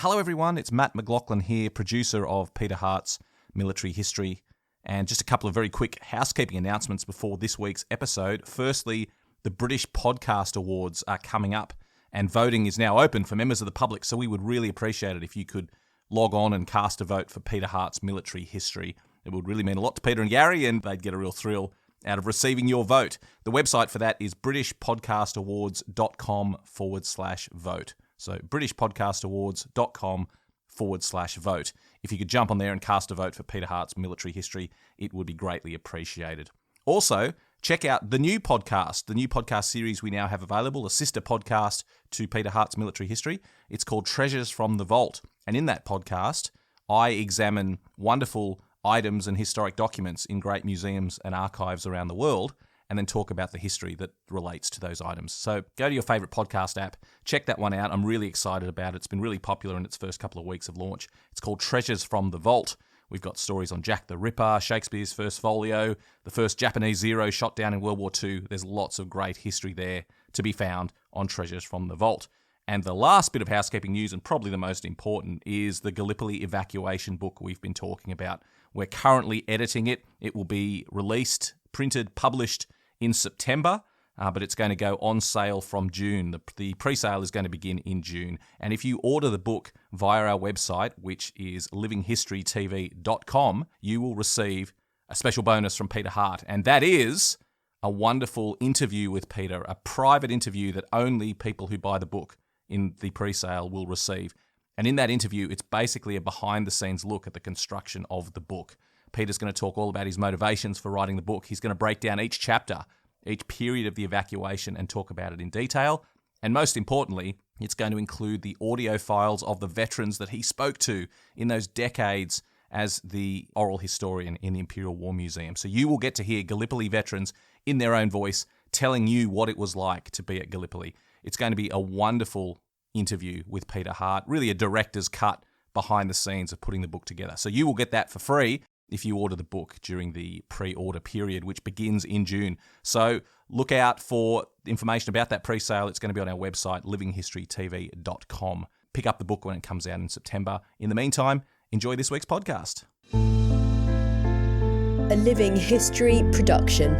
Hello everyone, it's Matt McLachlan here, producer of Peter Hart's Military History, and just a couple of very quick housekeeping announcements before this week's episode. Firstly, the British Podcast Awards are coming up, and voting is now open for members of the public, so we would really appreciate it if you could log on and cast a vote for Peter Hart's Military History. It would really mean a lot to Peter and Gary, and they'd get a real thrill out of receiving your vote. The website for that is britishpodcastawards.com/vote. So britishpodcastawards.com/vote. If you could jump on there and cast a vote for Peter Hart's Military History, it would be greatly appreciated. Also, check out the new podcast series we now have available, a sister podcast to Peter Hart's Military History. It's called Treasures from the Vault. And in that podcast, I examine wonderful items and historic documents in great museums and archives around the world, and then talk about the history that relates to those items. So go to your favourite podcast app, check that one out. I'm really excited about it. It's been really popular in its first couple of weeks of launch. It's called Treasures from the Vault. We've got stories on Jack the Ripper, Shakespeare's first folio, the first Japanese Zero shot down in World War II. There's lots of great history there to be found on Treasures from the Vault. And the last bit of housekeeping news, and probably the most important, is the Gallipoli evacuation book we've been talking about. We're currently editing it. It will be released, printed, published in September, but it's going to go on sale from June. The pre-sale is going to begin in June. And if you order the book via our website, which is livinghistorytv.com, you will receive a special bonus from Peter Hart. And that is a wonderful interview with Peter, a private interview that only people who buy the book in the pre-sale will receive. And in that interview, it's basically a behind-the-scenes look at the construction of the book. Peter's going to talk all about his motivations for writing the book. He's going to break down each chapter, each period of the evacuation, and talk about it in detail. And most importantly, it's going to include the audio files of the veterans that he spoke to in those decades as the oral historian in the Imperial War Museum. So you will get to hear Gallipoli veterans in their own voice telling you what it was like to be at Gallipoli. It's going to be a wonderful interview with Peter Hart, really a director's cut behind the scenes of putting the book together. So you will get that for free if you order the book during the pre-order period, which begins in June. So look out for information about that pre-sale. It's going to be on our website, livinghistorytv.com. Pick up the book when it comes out in September. In the meantime, enjoy this week's podcast. A Living History production.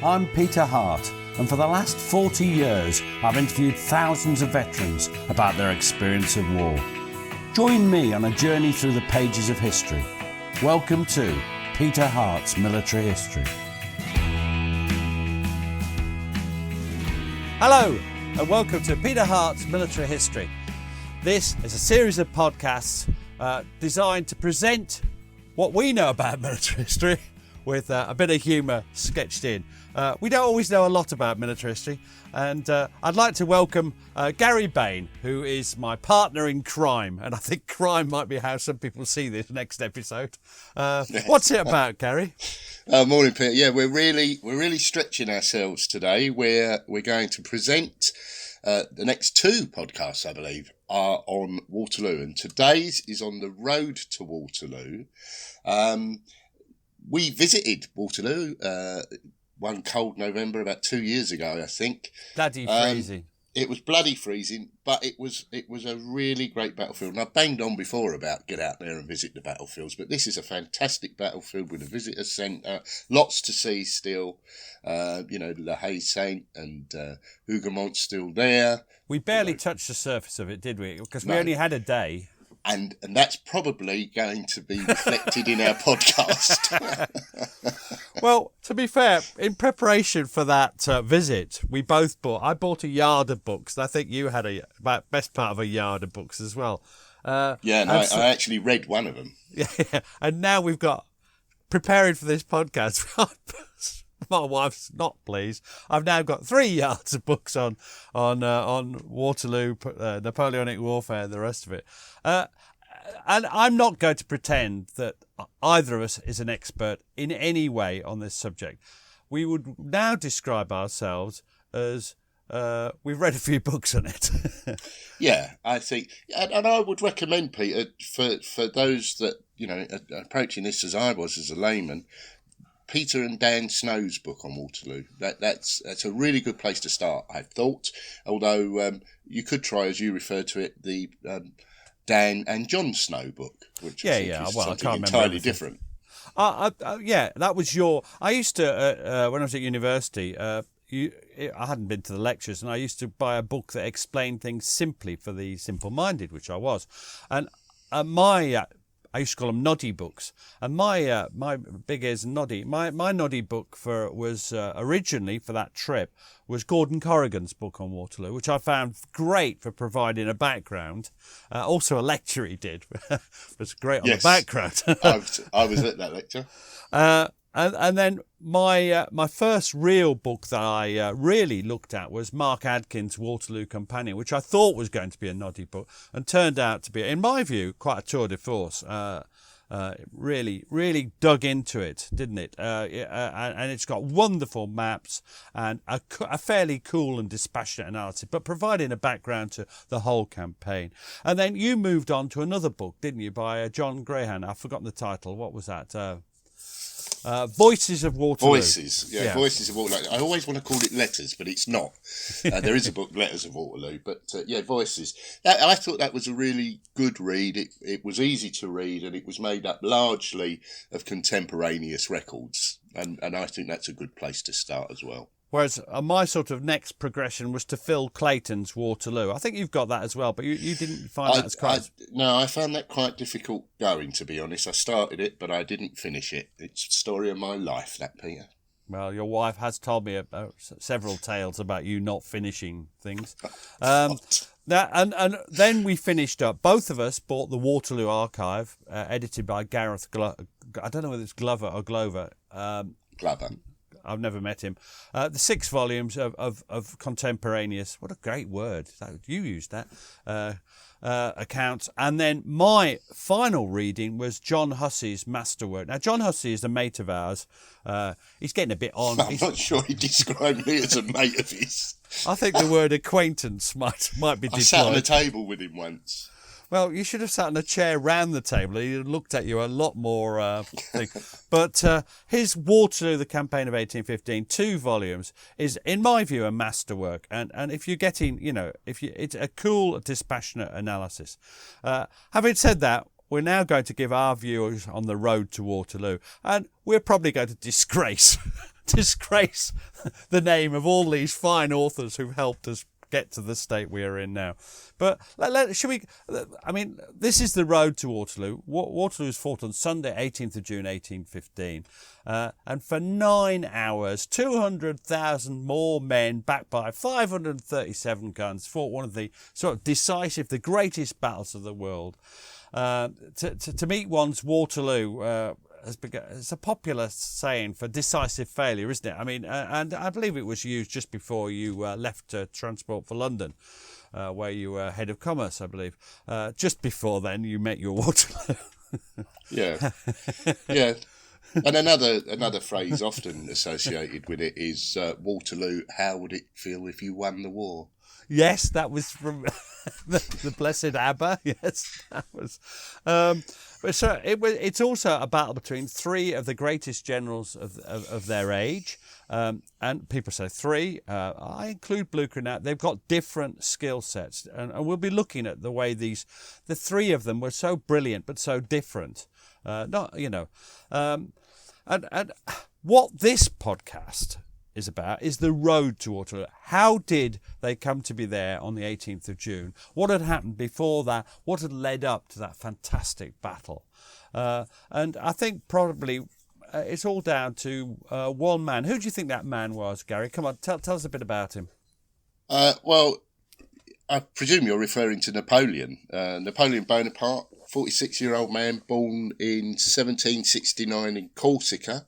I'm Peter Hart, and for the last 40 years, I've interviewed thousands of veterans about their experience of war. Join me on a journey through the pages of history. Welcome to Peter Hart's Military History. Hello, and welcome to Peter Hart's Military History. This is a series of podcasts designed to present what we know about military history with a bit of humour sketched in. We don't always know a lot about military history, and I'd like to welcome Gary Bain, who is my partner in crime, and I think crime might be how some people see this next episode. What's it about, Gary? Morning, Peter. Yeah, we're really stretching ourselves today. We're going to present the next two podcasts, I believe, are on Waterloo, and today's is on the road to Waterloo. We visited Waterloo one cold November about 2 years ago, I think. Bloody freezing. It was bloody freezing, but it was a really great battlefield. And I've banged on before about get out there and visit the battlefields, but this is a fantastic battlefield with a visitor centre, lots to see still. Le Haye Saint and Hougomont's still there. We barely touched the surface of it, did we? Because we only had a day. And that's probably going to be reflected in our podcast. Well, to be fair, in preparation for that visit, I bought a yard of books. And I think you had about best part of a yard of books as well. I actually read one of them. Yeah, and now we've got, preparing for this podcast, my wife's not pleased. I've now got 3 yards of books on Waterloo, Napoleonic warfare, and the rest of it. And I'm not going to pretend that either of us is an expert in any way on this subject. We would now describe ourselves as we've read a few books on it. Yeah, I think, and I would recommend, Peter, for those that, approaching this as I was as a layman, Peter and Dan Snow's book on Waterloo. That's a really good place to start, I thought. Although you could try, as you referred to it, the Dan and John Snow book, which I think is something entirely different. Yeah, that was your. I used to when I was at university. I hadn't been to the lectures, and I used to buy a book that explained things simply for the simple-minded, which I was, and I used to call them noddy books, and my big ears and noddy. My noddy book was originally for that trip was Gordon Corrigan's book on Waterloo, which I found great for providing a background. Also, a lecture he did was great on the background. I was at that lecture. And then my first real book that I really looked at was Mark Adkins' Waterloo Companion, which I thought was going to be a noddy book and turned out to be, in my view, quite a tour de force. Really, really dug into it, didn't it? And it's got wonderful maps and a fairly cool and dispassionate analysis, but providing a background to the whole campaign. And then you moved on to another book, didn't you, by John Graham? I've forgotten the title. What was that? Voices of Waterloo. Voices of Waterloo. I always want to call it Letters, but it's not. There is a book, Letters of Waterloo, but Voices. I thought that was a really good read. It was easy to read, and it was made up largely of contemporaneous records, and I think that's a good place to start as well. Whereas my sort of next progression was to Phil Clayton's Waterloo. I think you've got that as well, but you didn't find that as quite... No, I found that quite difficult going, to be honest. I started it, but I didn't finish it. It's the story of my life, that, Peter. Well, your wife has told me several tales about you not finishing things. And then we finished up. Both of us bought the Waterloo Archive, edited by Gareth Glover. I don't know whether it's Glover or Glover. Glover. I've never met him. The 6 volumes of contemporaneous, what a great word, you used that, accounts. And then my final reading was John Hussey's masterwork. Now, John Hussey is a mate of ours. He's getting a bit on. I'm not sure he described me as a mate of his. I think the word acquaintance might be deployed. I sat on a table with him once. Well, you should have sat in a chair round the table. He looked at you a lot more thing. But his Waterloo, the Campaign of 1815, 2 volumes, is, in my view, a masterwork. And if you're getting, it's a cool, dispassionate analysis. Having said that, we're now going to give our views on the road to Waterloo. And we're probably going to disgrace the name of all these fine authors who've helped us get to the state we are in now. But should we... I mean, this is the road to Waterloo. Waterloo was fought on Sunday, 18th of June, 1815. And for 9 hours, 200,000 more men, backed by 537 guns, fought one of the sort of decisive, the greatest battles of the world. To meet one's Waterloo... it's a popular saying for decisive failure, isn't it? I mean, and I believe it was used just before you left Transport for London, where you were head of commerce, I believe. Just before then, you met your Waterloo. Yeah. And another phrase often associated with it is Waterloo. How would it feel if you won the war? Yes, that was from the blessed ABBA. Yes, that was. But so it's also a battle between 3 of the greatest generals of their age. And people say 3. I include Blucher now. They've got different skill sets. And we'll be looking at the way the 3 of them were so brilliant but so different. And what this podcast is about is the road to Waterloo. How did they come to be there on the 18th of June? What had happened before that? What had led up to that fantastic battle? And I think probably it's all down to one man. Who do you think that man was, Gary? Come on, tell us a bit about him. Well, I presume you're referring to Napoleon. Napoleon Bonaparte, 46-year-old man, born in 1769 in Corsica.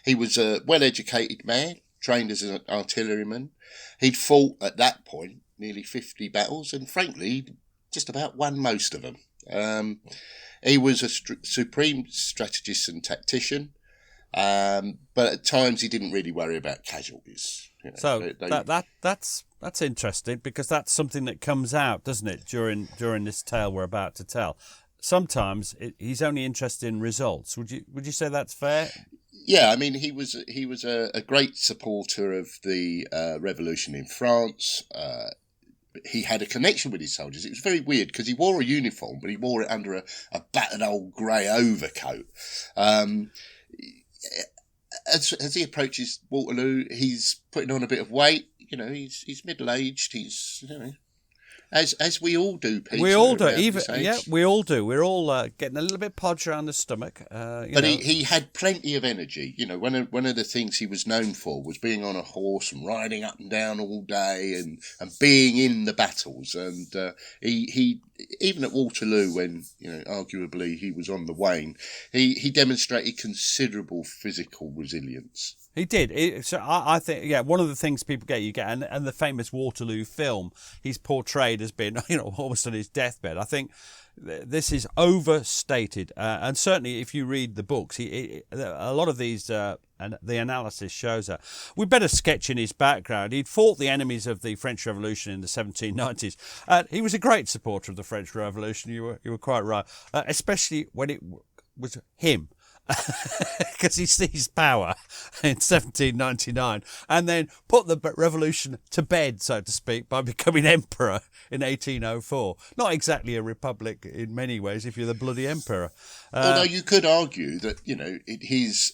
He was a well-educated man, trained as an artilleryman. He'd fought at that point nearly 50 battles, and frankly, just about won most of them. He was a supreme strategist and tactician, but at times he didn't really worry about casualties. So that's interesting, because that's something that comes out, doesn't it, during this tale we're about to tell. sometimes he's only interested in results. Would you say that's fair? Yeah, I mean, he was a great supporter of the revolution in France. He had a connection with his soldiers. It was very weird because he wore a uniform, but he wore it under a battered old grey overcoat. As he approaches Waterloo, he's putting on a bit of weight. You know, he's middle-aged. He's, you know, as we all do, Peter. We all do. We all do. We're all getting a little bit podge around the stomach. But he had plenty of energy. You know, one of the things he was known for was being on a horse and riding up and down all day and being in the battles. And he even at Waterloo, when, you know, arguably he was on the wane, he demonstrated considerable physical resilience. He did. So I think, yeah, one of the things people get, and the famous Waterloo film, he's portrayed as being, you know, almost on his deathbed. I think this is overstated, and certainly if you read the books, a lot of these, and the analysis shows that. We better sketch in his background. He'd fought the enemies of the French Revolution in the 1790s. He was a great supporter of the French Revolution. You were quite right, especially when it was him. Because he seized power in 1799 and then put the revolution to bed, so to speak, by becoming emperor in 1804. Not exactly a republic in many ways if you're the bloody emperor. Although you could argue that, you know, his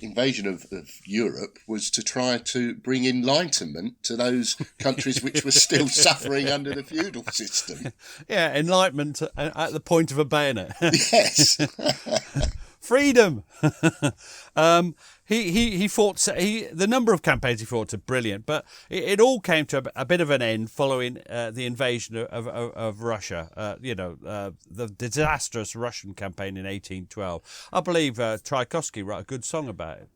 invasion of Europe was to try to bring enlightenment to those countries which were still suffering under the feudal system. Yeah, enlightenment at the point of a bayonet. Yes. Freedom. He fought. The number of campaigns he fought are brilliant, but it all came to a bit of an end following the invasion of Russia. The disastrous Russian campaign in 1812. I believe Tchaikovsky wrote a good song about it.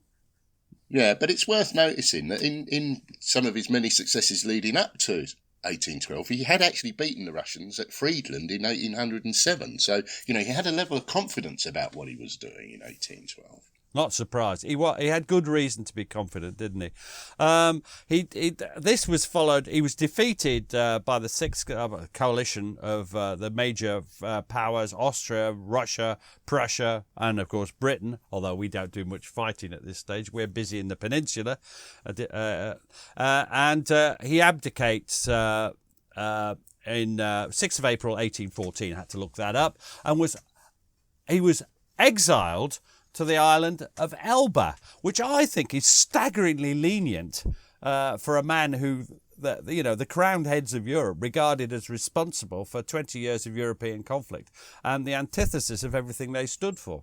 Yeah, but it's worth noticing that in some of his many successes leading up to 1812, he had actually beaten the Russians at Friedland in 1807. So, you know, he had a level of confidence about what he was doing in 1812. Not surprised. He had good reason to be confident, didn't he? This was followed. He was defeated by the Sixth Coalition of the major powers: Austria, Russia, Prussia, and of course Britain. Although we don't do much fighting at this stage, we're busy in the peninsula. And he abdicates in 6th of April 1814. I had to look that up, and he was exiled to the island of Elba, which I think is staggeringly lenient for a man who, the crowned heads of Europe regarded as responsible for 20 years of European conflict and the antithesis of everything they stood for.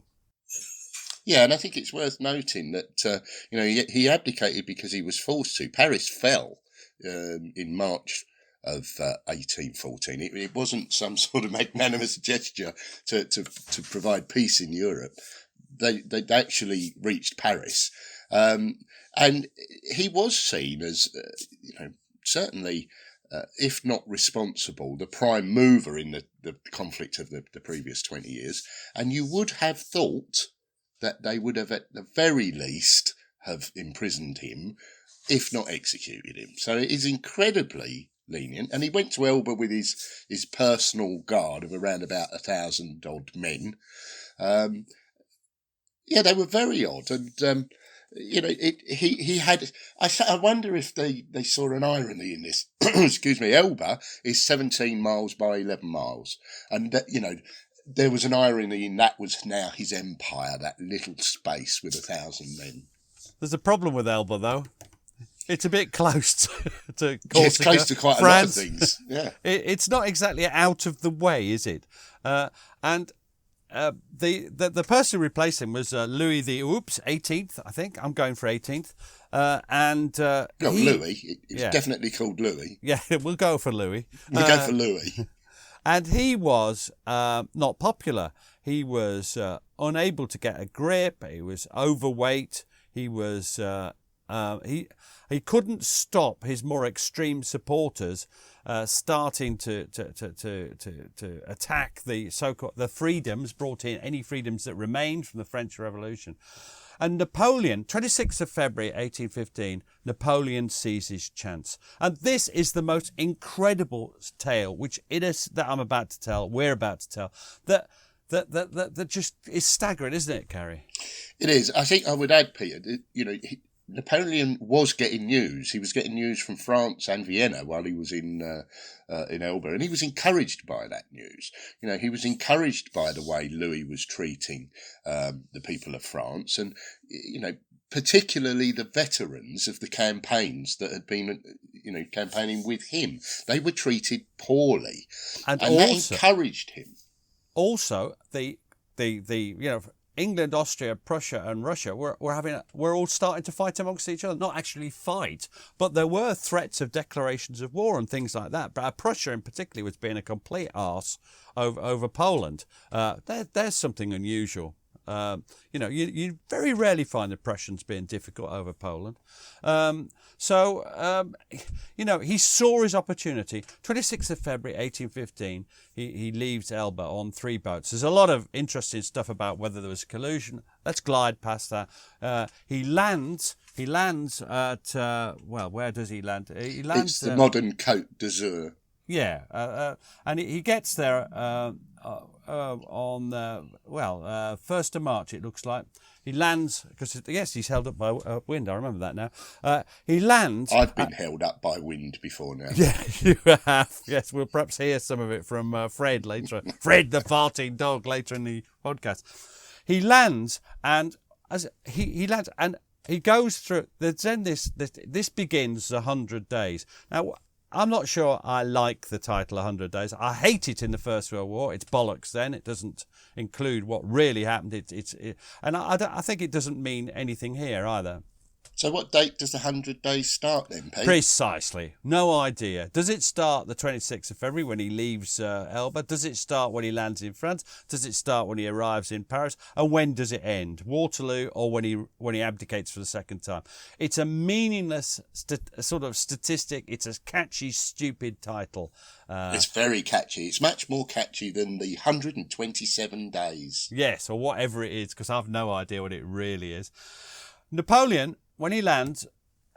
Yeah, and I think it's worth noting that he abdicated because he was forced to. Paris fell in March of 1814. It wasn't some sort of magnanimous gesture to provide peace in Europe. They'd actually reached Paris. And he was seen as, certainly, if not responsible, the prime mover in the conflict of the previous 20 years. And you would have thought that they would have, at the very least, have imprisoned him, if not executed him. So it is incredibly lenient. And he went to Elba with his personal guard of around about 1,000 odd men. Yeah, they were very odd, and he had. I wonder if they saw an irony in this. Excuse me. Elba is 17 miles by 11 miles, and there was an irony in that. Was now his empire, that little space with 1,000 men. There's a problem with Elba, though. It's a bit close to Corsica, it's close to quite France. A lot of things. Yeah, it's not exactly out of the way, is it? And. The person who replaced him was Louis the 18th, I think. I'm going for 18th. Louis. It's definitely called Louis. Yeah, we'll go for Louis. We'll go for Louis. And he was not popular. He was unable to get a grip. He was overweight. He was he couldn't stop his more extreme supporters starting to attack the so-called the freedoms, brought in any freedoms that remained from the French Revolution. And Napoleon, 26th of February 1815, Napoleon sees his chance. And this is the most incredible tale, which it is that I'm about to tell, we're about to tell, that just is staggering, isn't it, Gary? It is. I think I would add, Peter, Napoleon was getting news. He was getting news from France and Vienna while he was in Elba, and he was encouraged by that news. He was encouraged by the way Louis was treating the people of France, and particularly the veterans of the campaigns that had been campaigning with him. They were treated poorly, and also, that encouraged him. Also, the England, Austria, Prussia and Russia were all starting to fight amongst each other. Not actually fight, but there were threats of declarations of war and things like that. But Prussia in particular was being a complete arse over Poland. There's something unusual. You very rarely find the Prussians being difficult over Poland. He saw his opportunity. 26th of February 1815, he leaves Elba on 3 boats. There's a lot of interesting stuff about whether there was collusion. Let's glide past that. He lands at, where does he land? He lands. It's the modern Côte d'Azur. Yeah, and he gets there on 1st of March, it looks like. He lands, because, yes, he's held up by wind, I remember that now. He lands... I've been held up by wind before now. Yeah, you have. Yes, we'll perhaps hear some of it from Fred later. Fred, the farting dog, later in the podcast. He lands, and as he lands, and he goes through... Then this begins 100 days. Now, I'm not sure I like the title 100 Days. I hate it in the First World War. It's bollocks then. It doesn't include what really happened. And I think it doesn't mean anything here either. So what date does the 100 Days start then, Pete? Precisely. No idea. Does it start the 26th of February when he leaves Elba? Does it start when he lands in France? Does it start when he arrives in Paris? And when does it end? Waterloo, or when he abdicates for the second time? It's a meaningless sort of statistic. It's a catchy, stupid title. It's very catchy. It's much more catchy than the 127 Days. Yes, or whatever it is, because I've no idea what it really is. Napoleon, when he lands,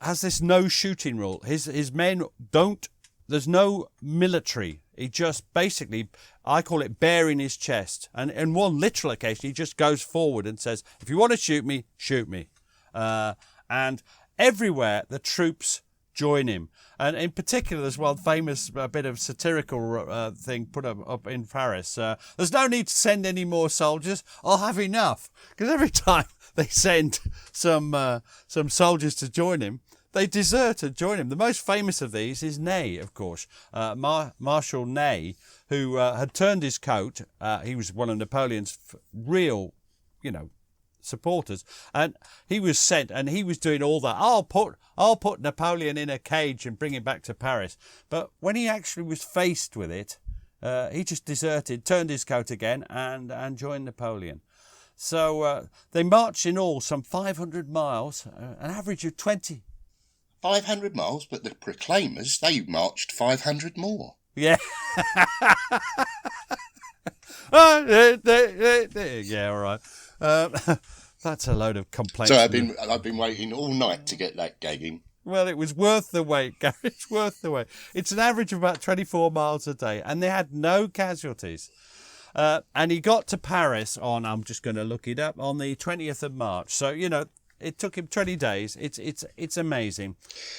has this no shooting rule. His men don't, there's no military. He just basically, I call it bearing his chest. And in one literal occasion, he just goes forward and says, if you want to shoot me, shoot me. And everywhere the troops join him. And in particular, there's one famous bit of satirical thing put up in Paris. There's no need to send any more soldiers. I'll have enough. Because every time they send some soldiers to join him, they desert and join him. The most famous of these is Ney, of course. Marshal Ney, who had turned his coat. He was one of Napoleon's real, supporters, and he was sent, and he was doing all that. I'll put Napoleon in a cage and bring him back to Paris. But when he actually was faced with it, he just deserted, turned his coat again, and joined Napoleon. So they marched in all some 500 miles, an average of 20. 500 miles, but the Proclaimers, they marched 500 more. Yeah. Yeah, all right. That's a load of complaints. So I've been waiting all night to get that gagging. Well, it was worth the wait, Gary. It's worth the wait. It's an average of about 24 miles a day, and they had no casualties. And he got to Paris on, I'm just going to look it up, on the 20th of March. So, it took him 20 days. It's amazing.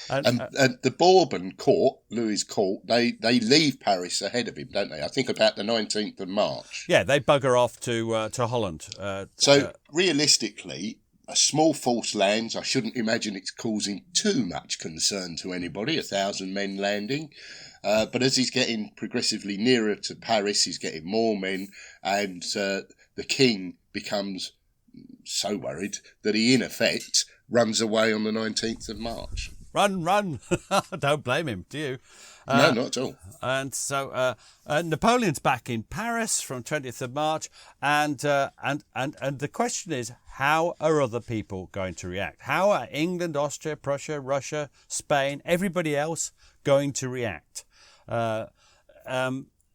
And the Bourbon court, Louis' court, they leave Paris ahead of him, don't they? I think about the 19th of March. Yeah, they bugger off to Holland. Realistically, a small force lands. I shouldn't imagine it's causing too much concern to anybody, 1,000 men landing. But as he's getting progressively nearer to Paris, he's getting more men, and the king becomes so worried that he, in effect, runs away on the 19th of March. Run! Don't blame him, do you? No, not at all. And so Napoleon's back in Paris from 20th of March, and the question is, how are other people going to react? How are England, Austria, Prussia, Russia, Spain, everybody else going to react?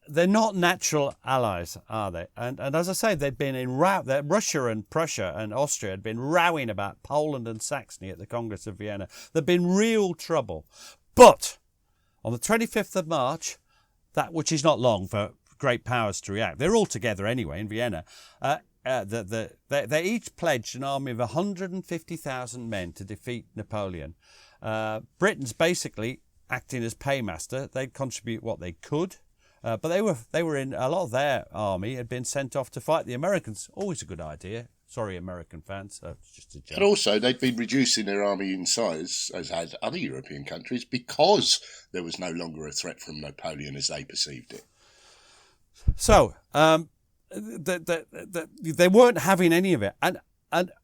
they're not natural allies, are they? And as I say, they'd been in Russia and Prussia and Austria had been rowing about Poland and Saxony at the Congress of Vienna. There'd been real trouble. But on the 25th of March, that which is not long for great powers to react, they're all together anyway in Vienna. They each pledged an army of 150,000 men to defeat Napoleon. Britain's basically acting as paymaster. They'd contribute what they could. But they were in, a lot of their army had been sent off to fight the Americans. Always a good idea. Sorry, American fans. It's just a joke. But also, they'd been reducing their army in size, as had other European countries, because there was no longer a threat from Napoleon as they perceived it. So, they weren't having any of it. And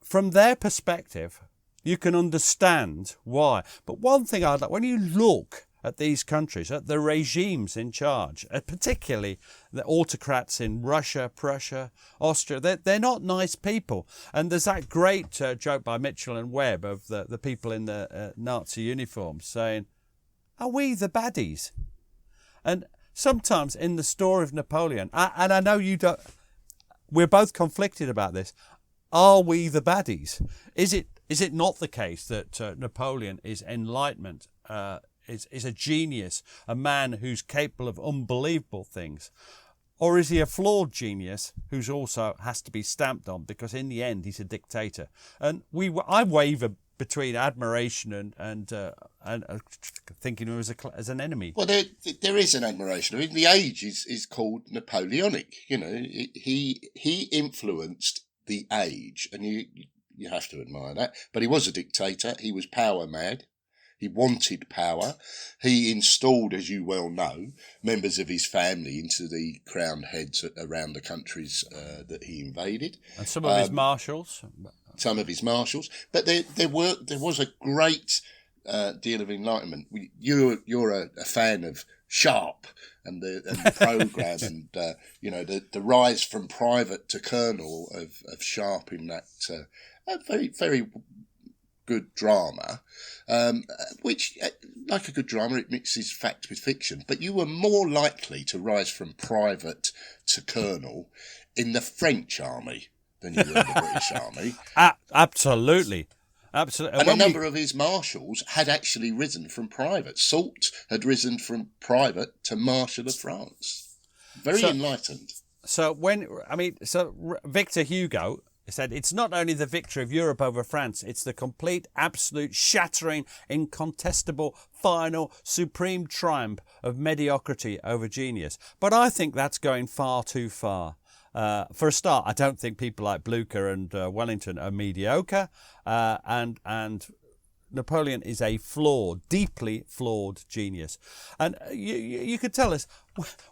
from their perspective, you can understand why. But one thing I'd like, when you look at these countries, at the regimes in charge, particularly the autocrats in Russia, Prussia, Austria, they're not nice people. And there's that great joke by Mitchell and Webb of the people in the Nazi uniforms saying, "Are we the baddies?" And sometimes in the story of Napoleon, and I know you don't, we're both conflicted about this, are we the baddies? Is it not the case that Napoleon is enlightenment, is a genius, a man who's capable of unbelievable things? Or is he a flawed genius who's also has to be stamped on because in the end he's a dictator? And I waver between admiration and thinking of him as an enemy. Well, there is an admiration. I mean, the age is called Napoleonic. You know, he influenced the age, and you have to admire that. But he was a dictator. He was power mad. He wanted power. He installed, as you well know, members of his family into the crowned heads around the countries that he invaded. And some of his marshals. But there was a great deal of enlightenment. You're a fan of Sharp and the programme and the rise from private to colonel of Sharp in that very, very good drama, which, like a good drama, it mixes fact with fiction. But you were more likely to rise from private to colonel in the French army than you were in the British army. Absolutely. Absolutely. And a number of his marshals had actually risen from private. Soult had risen from private to Marshal of France. Very enlightened. So Victor Hugo said it's not only the victory of Europe over France, it's the complete, absolute, shattering, incontestable, final, supreme triumph of mediocrity over genius. But I think that's going far too far. For a start, I don't think people like Blucher and Wellington are mediocre, and Napoleon is a deeply flawed genius. And you could tell us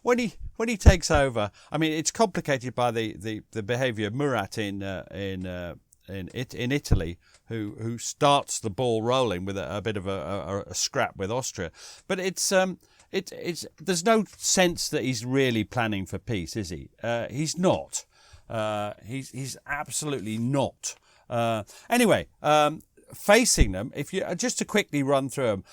when he takes over. I mean, it's complicated by the behaviour of Murat in Italy, who starts the ball rolling with a bit of a scrap with Austria. But it's there's no sense that he's really planning for peace, is he? He's not. He's absolutely not. Anyway. Facing them, if you just to quickly run through them,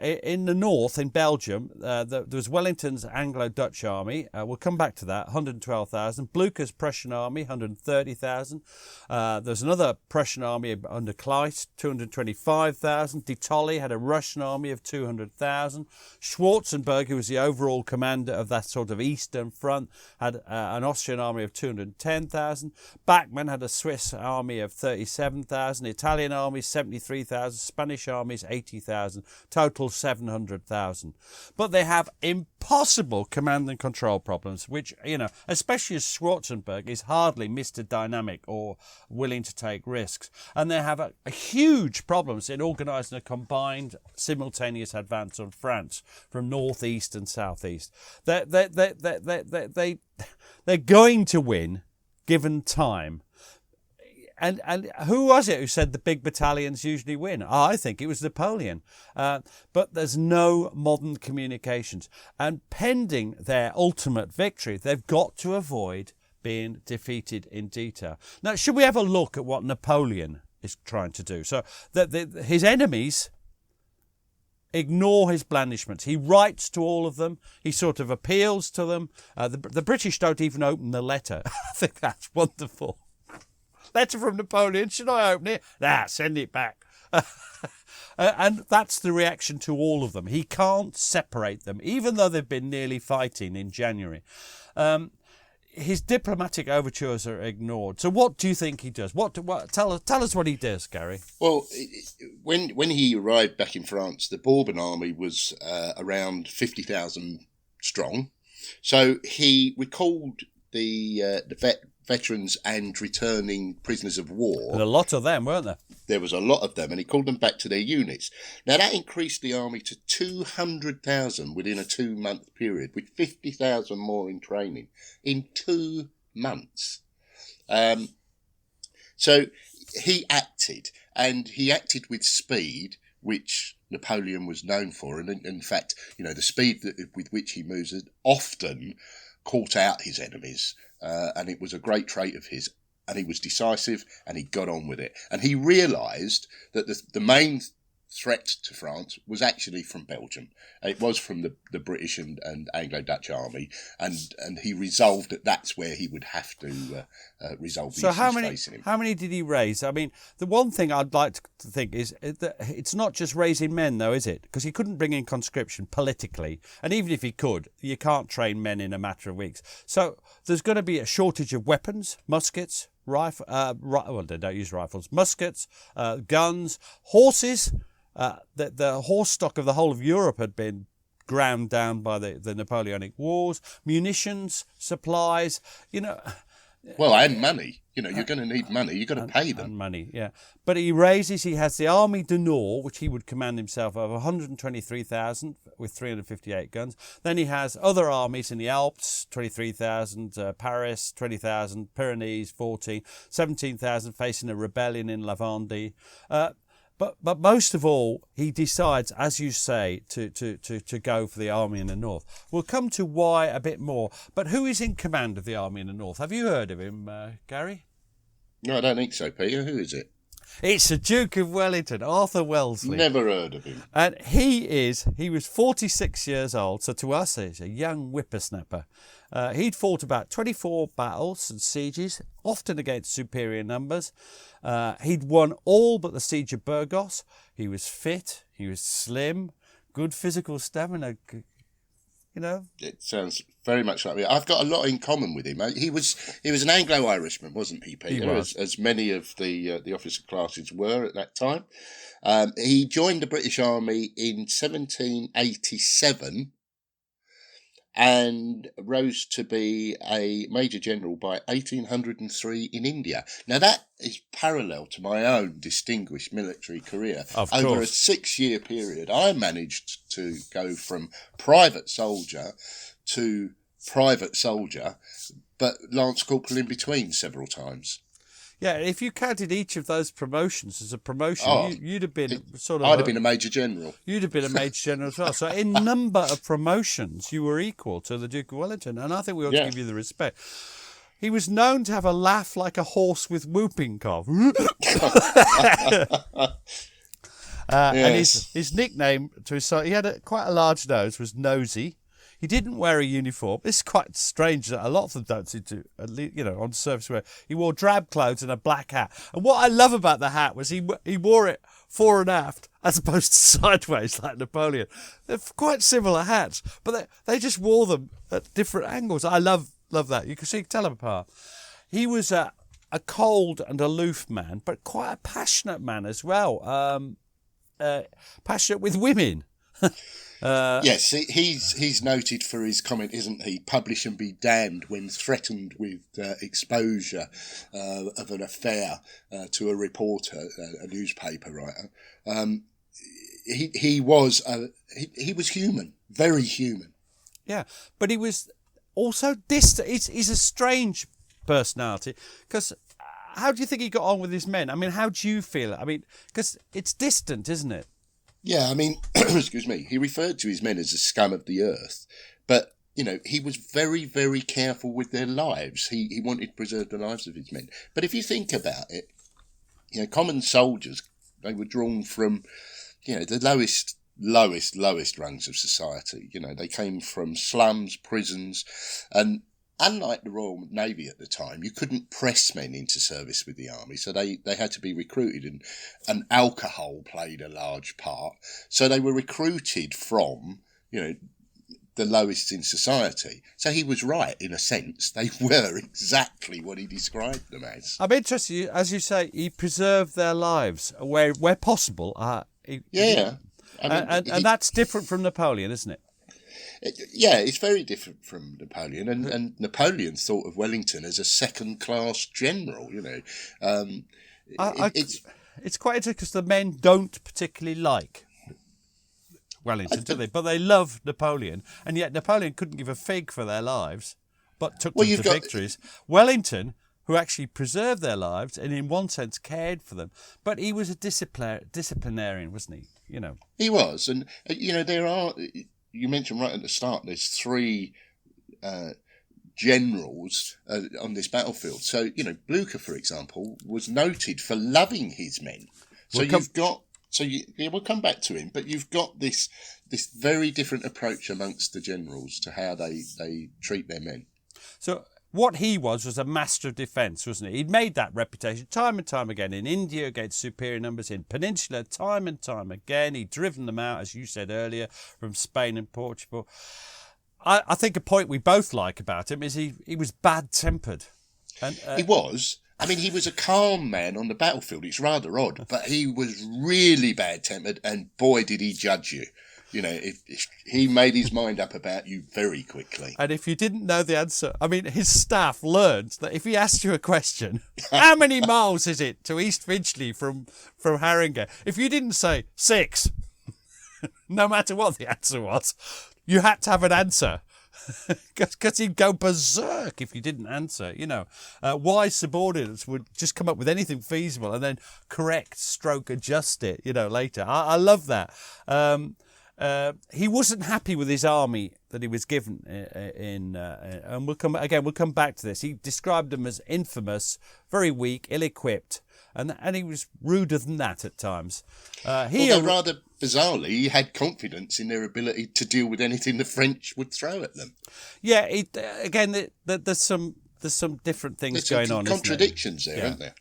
in the north, in Belgium, there was Wellington's Anglo-Dutch army. We'll come back to that. 112,000. Blucher's Prussian army, 130,000. There's another Prussian army under Clayton, 225,000. De Tolly had a Russian army of 200,000. Schwarzenberg, who was the overall commander of that sort of eastern front, had an Austrian army of 210,000. Bachmann had a Swiss army of 37,000. Italian army 73,000, Spanish armies 80,000, total 700,000. But they have impossible command and control problems, which, especially as Schwarzenberg is hardly Mr. Dynamic or willing to take risks. And they have a huge problems in organising a combined simultaneous advance on France from northeast and southeast. They're going to win given time. And who was it who said the big battalions usually win? I think it was Napoleon. But there's no modern communications. And pending their ultimate victory, they've got to avoid being defeated in detail. Now, should we have a look at what Napoleon is trying to do? So his enemies ignore his blandishments. He writes to all of them. He sort of appeals to them. The British don't even open the letter. I think that's wonderful. Letter from Napoleon. Should I open it? Nah, send it back. And that's the reaction to all of them. He can't separate them, even though they've been nearly fighting in January. His diplomatic overtures are ignored. So what do you think he does? Tell us what he does, Gary. Well, when he arrived back in France, the Bourbon army was around 50,000 strong. So he recalled the veterans and returning prisoners of war. And a lot of them, weren't there? There was a lot of them, and he called them back to their units. Now, that increased the army to 200,000 within a 2-month period, with 50,000 more in training in 2 months. So he acted, and he acted with speed, which Napoleon was known for. And in fact, the speed with which he moves had often caught out his enemies, and it was a great trait of his. And he was decisive, and he got on with it. And he realised that the main threat to France was actually from Belgium. It was from the British and Anglo-Dutch army, and he resolved that that's where he would have to resolve the issues facing him. How many did he raise? I mean, the one thing I'd like to think is that it's not just raising men, though, is it? Because he couldn't bring in conscription politically, and even if he could, you can't train men in a matter of weeks. So there's going to be a shortage of weapons, muskets, well, they don't use rifles, muskets, guns, horses. The horse stock of the whole of Europe had been ground down by the Napoleonic Wars, munitions, supplies, Well, and money. You're going to need money. You've got to pay them. And money, yeah. But he has the Army du Nord, which he would command himself of 123,000 with 358 guns. Then he has other armies in the Alps, 23,000, Paris, 20,000, Pyrenees, 17,000 facing a rebellion in La Vendée. But most of all, he decides, as you say, to go for the army in the north. We'll come to why a bit more. But who is in command of the army in the north? Have you heard of him, Gary? No, I don't think so, Peter. Who is it? It's the Duke of Wellington, Arthur Wellesley. Never heard of him. And he was 46 years old, so to us he's a young whippersnapper. He'd fought about 24 battles and sieges, often against superior numbers. He'd won all but the siege of Burgos. He was fit, he was slim, good physical stamina, It sounds very much like me. I've got a lot in common with him. He was an Anglo-Irishman, wasn't he, Peter? He was. As many of the officer classes were at that time. He joined the British Army in 1787 and rose to be a Major General by 1803 in India. Now, that is parallel to my own distinguished military career. Of Over course. a 6-year period, I managed to go from private soldier to private soldier, but Lance Corporal in between several times. Yeah, if you counted each of those promotions as a promotion, you'd have been I'd have been a Major General. You'd have been a Major General as well. So in number of promotions, you were equal to the Duke of Wellington, and I think we ought to give you the respect. He was known to have a laugh like a horse with whooping cough. And his nickname to his son, he had quite a large nose, was Nosy. He didn't wear a uniform. It's quite strange that a lot of them don't seem to, on the surface wear. He wore drab clothes and a black hat. And what I love about the hat was he wore it fore and aft as opposed to sideways like Napoleon. They're quite similar hats, but they just wore them at different angles. I love that. You can tell them apart. He was a cold and aloof man, but quite a passionate man as well. Passionate with women. Yes, he's noted for his comment, isn't he? Publish and be damned when threatened with exposure of an affair to a reporter, a newspaper writer. He was human, very human. Yeah, but he was also distant. He's a strange personality because how do you think he got on with his men? I mean, how do you feel? I mean, because it's distant, isn't it? Yeah, I mean, excuse me, he referred to his men as the scum of the earth, but, he was very, very careful with their lives. He wanted to preserve the lives of his men. But if you think about it, common soldiers, they were drawn from, the lowest lowest rungs of society. You know, they came from slums, prisons, and unlike the Royal Navy at the time, you couldn't press men into service with the army, so they had to be recruited, and alcohol played a large part. So they were recruited from, you know, the lowest in society. So he was right, in a sense. They were exactly what he described them as. I'm interested, as you say, he preserved their lives where possible. Yeah. And that's different from Napoleon, isn't it? Yeah, it's very different from Napoleon, and Napoleon thought of Wellington as a second-class general. You know, it's quite interesting because the men don't particularly like Wellington, do they? But they love Napoleon, and yet Napoleon couldn't give a fig for their lives, but took them to victories. Wellington, who actually preserved their lives and in one sense cared for them, but he was a disciplinarian, wasn't he? You know, he was, and you know there are. You mentioned right at the start, there's 3 generals on this battlefield. So, you know, Blucher, for example, was noted for loving his men. So we'll come back to him, but you've got this very different approach amongst the generals to how they treat their men. So what he was a master of defence, wasn't he? He'd made that reputation time and time again in India against superior numbers, in Peninsula time and time again. He'd driven them out, as you said earlier, from Spain and Portugal. I think a point we both like about him is he was bad-tempered. And, he was. I mean, he was a calm man on the battlefield. It's rather odd, but he was really bad-tempered, and boy, did he judge you. You know, he made his mind up about you very quickly. And if you didn't know the answer, I mean, his staff learned that if he asked you a question, how many miles is it to East Finchley from Haringey? If you didn't say 6, no matter what the answer was, you had to have an answer. Because he'd go berserk if you didn't answer. You know, wise subordinates would just come up with anything feasible and then adjust it, you know, later. I love that. He wasn't happy with his army that he was given and we'll come back to this. He described them as infamous, very weak, ill-equipped, and he was ruder than that at times. Although rather bizarrely, he had confidence in their ability to deal with anything the French would throw at them. Yeah, there's some different things going on. Contradictions there, aren't there?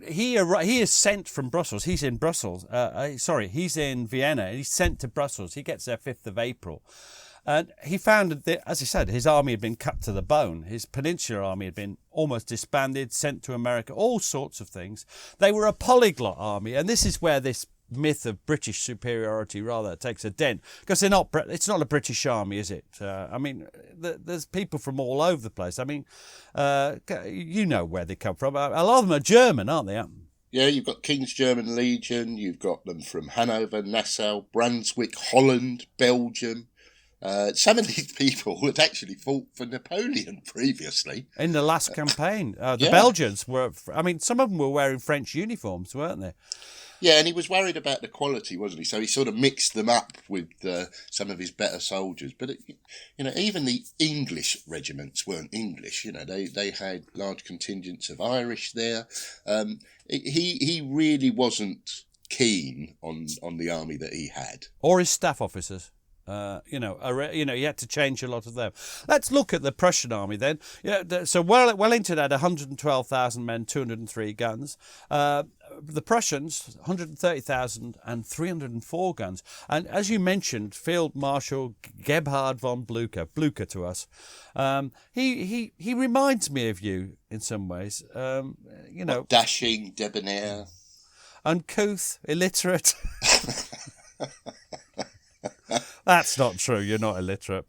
He is sent from Brussels. He's in Brussels. He's in Vienna. He's sent to Brussels. He gets there 5th of April. And he found that, as he said, his army had been cut to the bone. His Peninsular army had been almost disbanded, sent to America, all sorts of things. They were a polyglot army. And this is where this myth of British superiority rather takes a dent, because it's not a British army, is it? I mean, there's people from all over the place. I mean, you know where they come from. A lot of them are German, aren't they? Yeah, you've got King's German Legion, you've got them from Hanover, Nassau, Brunswick, Holland, Belgium. Some of these people had actually fought for Napoleon previously. In the last campaign. The Belgians were, I mean, some of them were wearing French uniforms, weren't they? Yeah, and he was worried about the quality, wasn't he? So he sort of mixed them up with some of his better soldiers. But, you know, even the English regiments weren't English. You know, they had large contingents of Irish there. He really wasn't keen on the army that he had. Or his staff officers. You had to change a lot of them. Let's look at the Prussian army then. So Wellington had 112,000 men, 203 guns. The Prussians, 130,000 and 304 guns. And as you mentioned, Field Marshal Gebhard von Blucher to us. He reminds me of you in some ways. Dashing, debonair. Uncouth, illiterate. That's not true. You're not illiterate.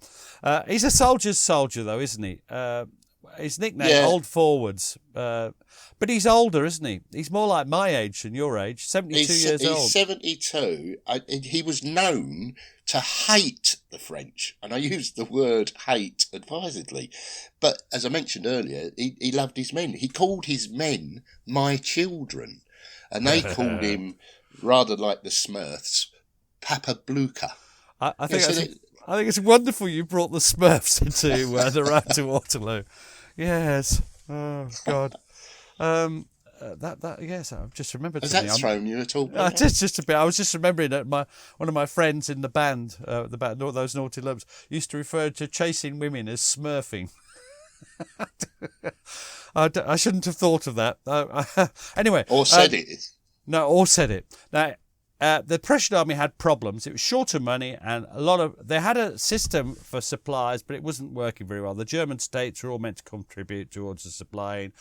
He's a soldier's soldier, though, isn't he? His nickname, Old Forwards. But he's older, isn't he? He's more like my age than your age, 72 years old. He's 72. He was known to hate the French. And I use the word hate advisedly. But as I mentioned earlier, he loved his men. He called his men my children. And they called him, rather like the Smurfs, Papa Blucher. I think it's wonderful you brought the Smurfs into the Road to Waterloo. Yes. Oh, God. yes, I've just remembered. Has something. that thrown you at all? Just a bit. I was just remembering that one of my friends in the band, those Naughty Lumps, used to refer to chasing women as smurfing. I shouldn't have thought of that. Anyway, Or said it. No, or said it. Now, the Prussian army had problems. It was short of money, and they had a system for supplies, but it wasn't working very well. The German states were all meant to contribute towards the supplying,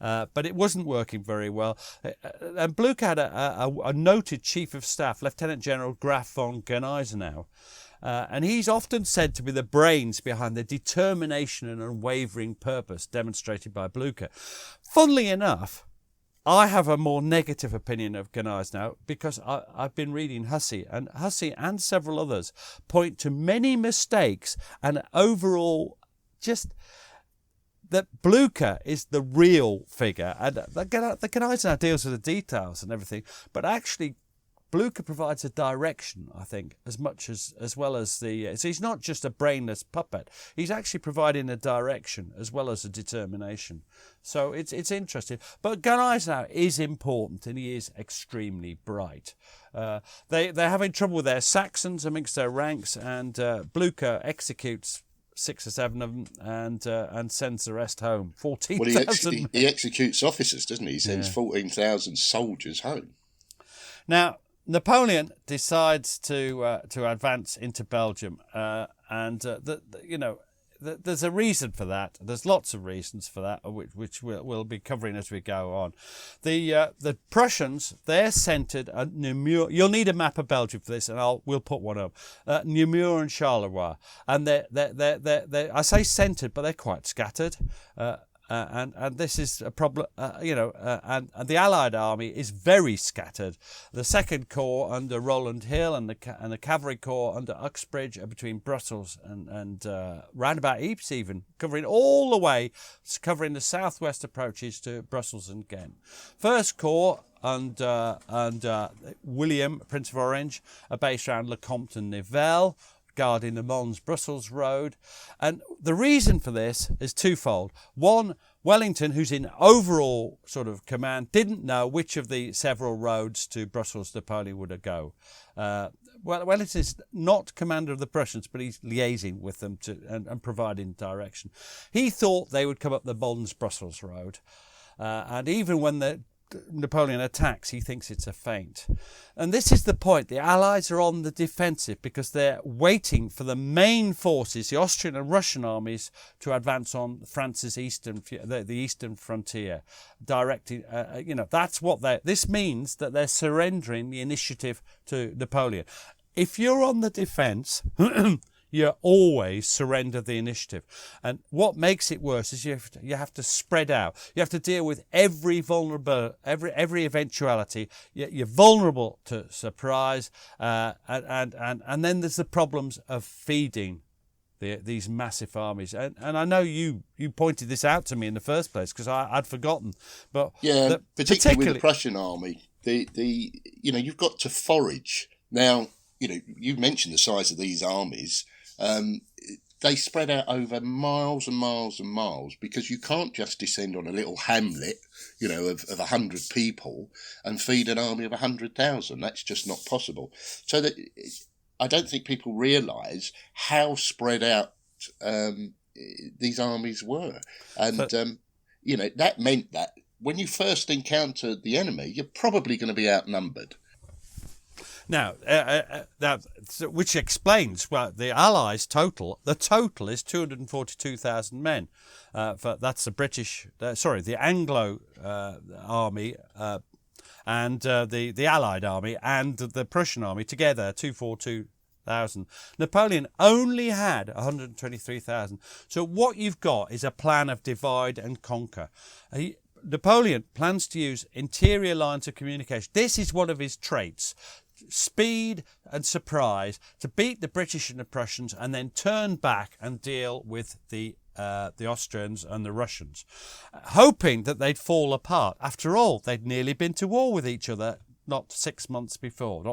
but it wasn't working very well. And Blucher had a noted chief of staff, Lieutenant General Graf von Gneisenau. And he's often said to be the brains behind the determination and unwavering purpose demonstrated by Blucher. Funnily enough, I have a more negative opinion of Gneisenau because I've been reading Hussey and several others point to many mistakes and overall just that Blucher is the real figure. And the Gneisenau deals with the details and everything, but actually Blucher provides a direction, I think, as well as so he's not just a brainless puppet. He's actually providing a direction as well as a determination. So it's interesting. But Gneisenau is important, and he is extremely bright. They're having trouble with their Saxons amongst their ranks, and Blucher executes 6 or 7 of them and sends the rest home. 14,000. He executes officers, doesn't he? He sends 14,000 soldiers home. Now, Napoleon decides to advance into Belgium, and there's a reason for that. There's lots of reasons for that, which we'll be covering as we go on. The Prussians, they're centred at Namur. You'll need a map of Belgium for this, and we'll put one up. Namur and Charleroi, and they're I say centred, but they're quite scattered. And this is a problem, and the Allied army is very scattered. The Second Corps under Rowland Hill and the Cavalry Corps under Uxbridge are between Brussels and round about Ypres even, covering all the way, covering the southwest approaches to Brussels and Ghent. First Corps and William, Prince of Orange, are based around Lecomte and Nivelles, guarding the Mons-Brussels road. And the reason for this is twofold. One, Wellington, who's in overall sort of command, didn't know which of the several roads to Brussels Napoleon would go. Wellington is not commander of the Prussians, but he's liaising with them and providing direction. He thought they would come up the Mons-Brussels road. And even when Napoleon attacks, he thinks it's a feint. And this is the point. The Allies are on the defensive because they're waiting for the main forces, the Austrian and Russian armies, to advance on France's the eastern frontier, directing. That's what this means that they're surrendering the initiative to Napoleon. If you're on the defence, you always surrender the initiative. And what makes it worse is you have to spread out. You have to deal with every every eventuality. You're vulnerable to surprise. And then there's the problems of feeding these massive armies. And I know you pointed this out to me in the first place because I'd forgotten. But yeah, particularly with the Prussian army, you've got to forage. Now, you mentioned the size of these armies. They spread out over miles and miles and miles because you can't just descend on a little hamlet, of 100 people and feed an army of 100,000. That's just not possible. So that I don't think people realise how spread out these armies were. And, that meant that when you first encounter the enemy, you're probably going to be outnumbered. Now, which explains the Allies' total. The total is 242,000 men. That's the Anglo army and the Allied army and the Prussian army together, 242,000. Napoleon only had 123,000. So what you've got is a plan of divide and conquer. Napoleon plans to use interior lines of communication. This is one of his traits. Speed and surprise to beat the British and the Prussians and then turn back and deal with the Austrians and the Russians, hoping that they'd fall apart. After all, they'd nearly been to war with each other not 6 months before.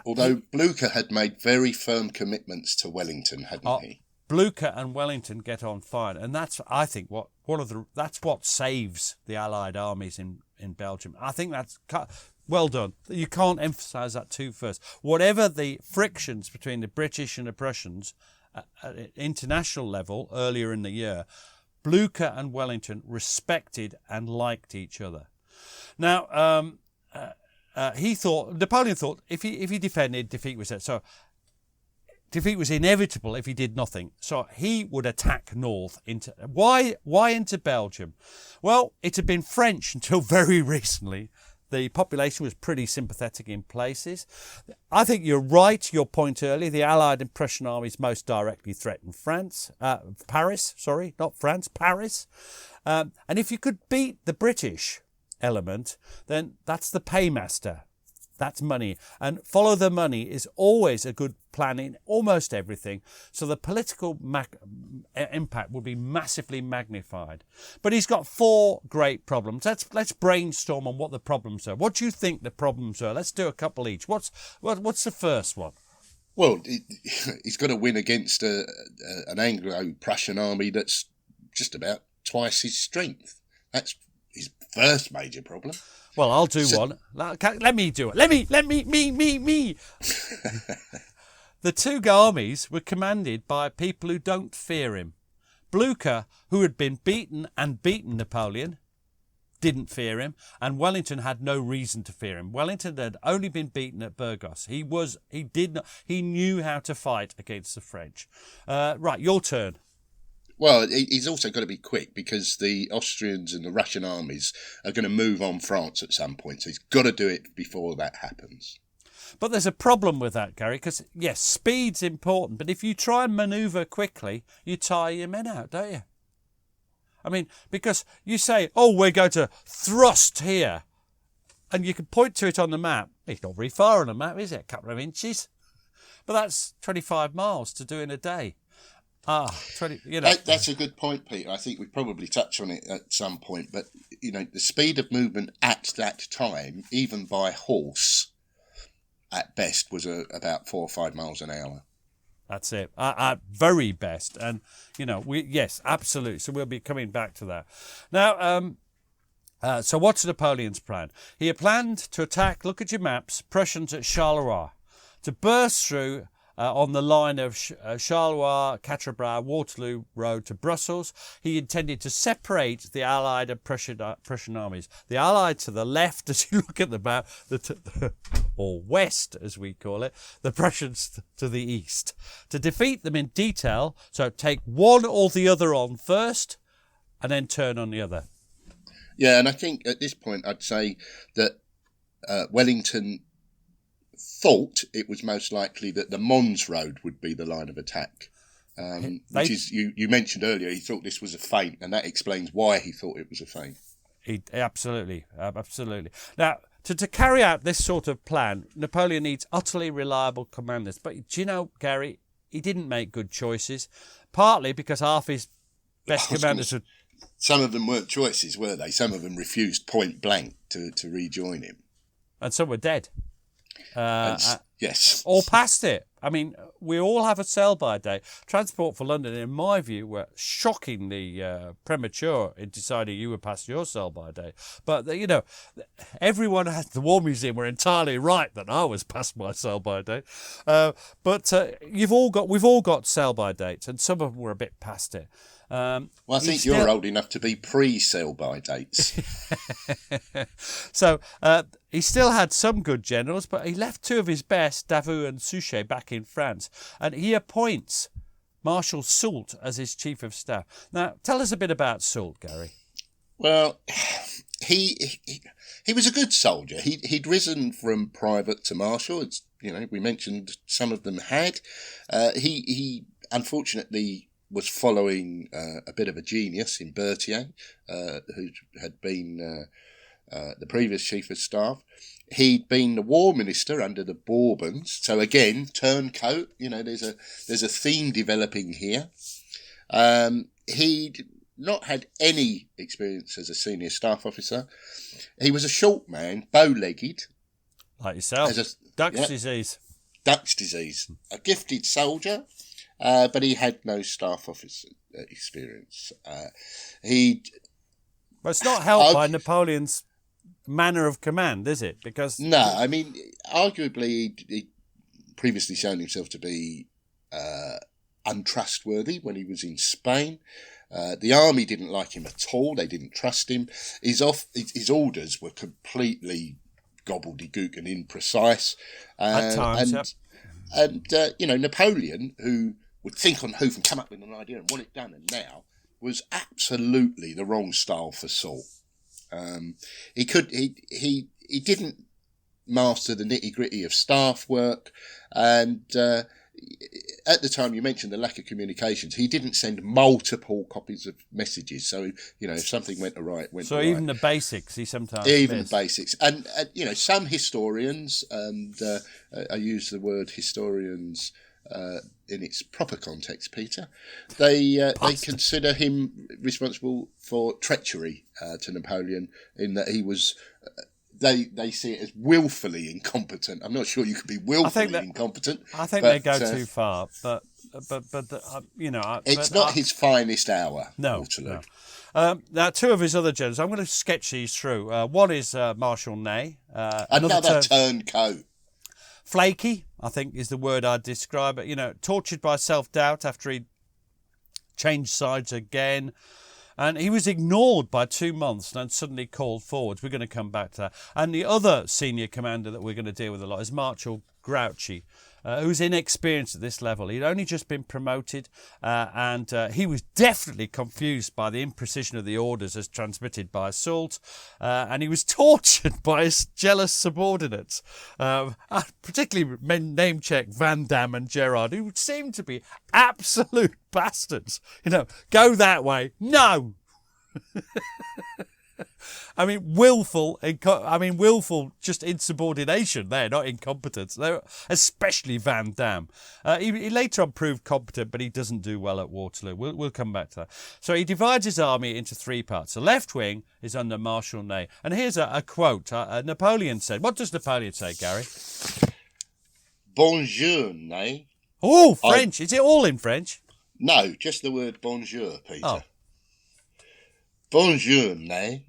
Although Blucher had made very firm commitments to Wellington, hadn't he? Blucher and Wellington get on fine, and that's, I think, that's what saves the Allied armies in Belgium. I think that's well done. You can't emphasise that too first. Whatever the frictions between the British and the Prussians at international level earlier in the year, Blucher and Wellington respected and liked each other. Now, Napoleon thought if he defended, defeat was set. So defeat was inevitable if he did nothing. So he would attack north into why into Belgium? Well, it had been French until very recently. The population was pretty sympathetic in places. I think you're right, your point earlier. The Allied and Prussian armies most directly threatened Paris. And if you could beat the British element, then that's the paymaster. That's money. And follow the money is always a good plan in almost everything. So the political impact will be massively magnified. But he's got 4 great problems. Let's brainstorm on what the problems are. What do you think the problems are? Let's do a couple each. What's the first one? Well, he's got to win against an Anglo-Prussian army that's just about twice his strength. That's his first major problem. Well, I'll do one. Let me do it. Let me. The 2 armies were commanded by people who don't fear him. Blucher, who had been beaten Napoleon, didn't fear him, and Wellington had no reason to fear him. Wellington had only been beaten at Burgos. He knew how to fight against the French. Right, your turn. Well, he's also got to be quick because the Austrians and the Russian armies are going to move on France at some point. So he's got to do it before that happens. But there's a problem with that, Gary, because, yes, speed's important. But if you try and manoeuvre quickly, you tire your men out, don't you? I mean, because you say, we're going to thrust here. And you can point to it on the map. It's not very far on the map, is it? A couple of inches. But that's 25 miles to do in a day. 20, That's a good point, Peter. I think we probably touch on it at some point, but the speed of movement at that time, even by horse, at best, was about 4 or 5 miles an hour. That's it. At very best, and yes, absolutely. So we'll be coming back to that now. So what's Napoleon's plan? He had planned to attack. Look at your maps. Prussians at Charleroi, to burst through. On the line of Charleroi, Quatre Bras, Waterloo Road to Brussels. He intended to separate the Allied and Prussian armies. The Allied to the left, as you look at the map, or west, as we call it, the Prussians to the east. To defeat them in detail, so take one or the other on first, and then turn on the other. Yeah, and I think at this point I'd say that Wellington thought it was most likely that the Mons Road would be the line of attack, which is, you mentioned earlier, he thought this was a feint, and that explains why he thought it was a feint. Absolutely. Now, to carry out this sort of plan, Napoleon needs utterly reliable commanders. But do you know, Gary, he didn't make good choices, partly because half his best commanders were... Some of them weren't choices, were they? Some of them refused point blank to rejoin him. And some were dead. Yes. Or past it. I mean, we all have a sell-by date. Transport for London, in my view, were shockingly premature in deciding you were past your sell-by date. But, everyone at the War Museum were entirely right that I was past my sell-by date. But we've all got sell-by dates, and some of them were a bit past it. Well, I think you're old enough to be pre-sell-by dates. So he still had some good generals, but he left 2 of his best, Davout and Suchet, back in France. And he appoints Marshal Soult as his chief of staff. Now, tell us a bit about Soult, Gary. Well, he was a good soldier. He'd risen from private to marshal. It's, we mentioned some of them had. He unfortunately was following a bit of a genius in Berthier, who had been the previous chief of staff. He'd been the war minister under the Bourbons, so again, turncoat. There's a theme developing here. He'd not had any experience as a senior staff officer. He was a short man, bow-legged, like yourself. Dutch disease. Dutch disease. A gifted soldier. but he had no staff officer experience. But it's not helped by Napoleon's manner of command, is it? Because no, I mean, arguably he previously shown himself to be untrustworthy when he was in Spain. The army didn't like him at all. They didn't trust him. His orders were completely gobbledygook and imprecise. At times, and Napoleon, who would think on hoof and come up with an idea and want it done, and now was absolutely the wrong style for Soult. He didn't master the nitty gritty of staff work, and at the time you mentioned the lack of communications. He didn't send multiple copies of messages, so if something went awry, it went. So awry. even the basics, he sometimes the basics, and some historians, and I use the word historians in its proper context, Peter. They consider him responsible for treachery to Napoleon, in that he was. They see it as willfully incompetent. I'm not sure you could be willfully incompetent. I think they go too far, but it's not his finest hour. No, Waterloo. no. Now, two of his other generals. I'm going to sketch these through. One is Marshal Ney. Another turncoat. Flaky, I think, is the word I'd describe it. Tortured by self-doubt after he changed sides again. And he was ignored by 2 months and suddenly called forwards. We're going to come back to that. And the other senior commander that we're going to deal with a lot is Marshal Grouchy, who's inexperienced at this level. He'd only just been promoted, and he was definitely confused by the imprecision of the orders as transmitted by Soult, and he was tortured by his jealous subordinates, particularly name-check Van Damme and Gerard, who seemed to be absolute bastards. Go that way. No! willful just insubordination there, not incompetence. Especially Van Damme. He later on proved competent, but he doesn't do well at Waterloo. We'll come back to that. So he divides his army into three parts. The left wing is under Marshal Ney. And here's a quote. Napoleon said, what does Napoleon say, Gary? Bonjour, Ney. Oh, French. Is it all in French? No, just the word bonjour, Peter. Oh. Bonjour, Ney.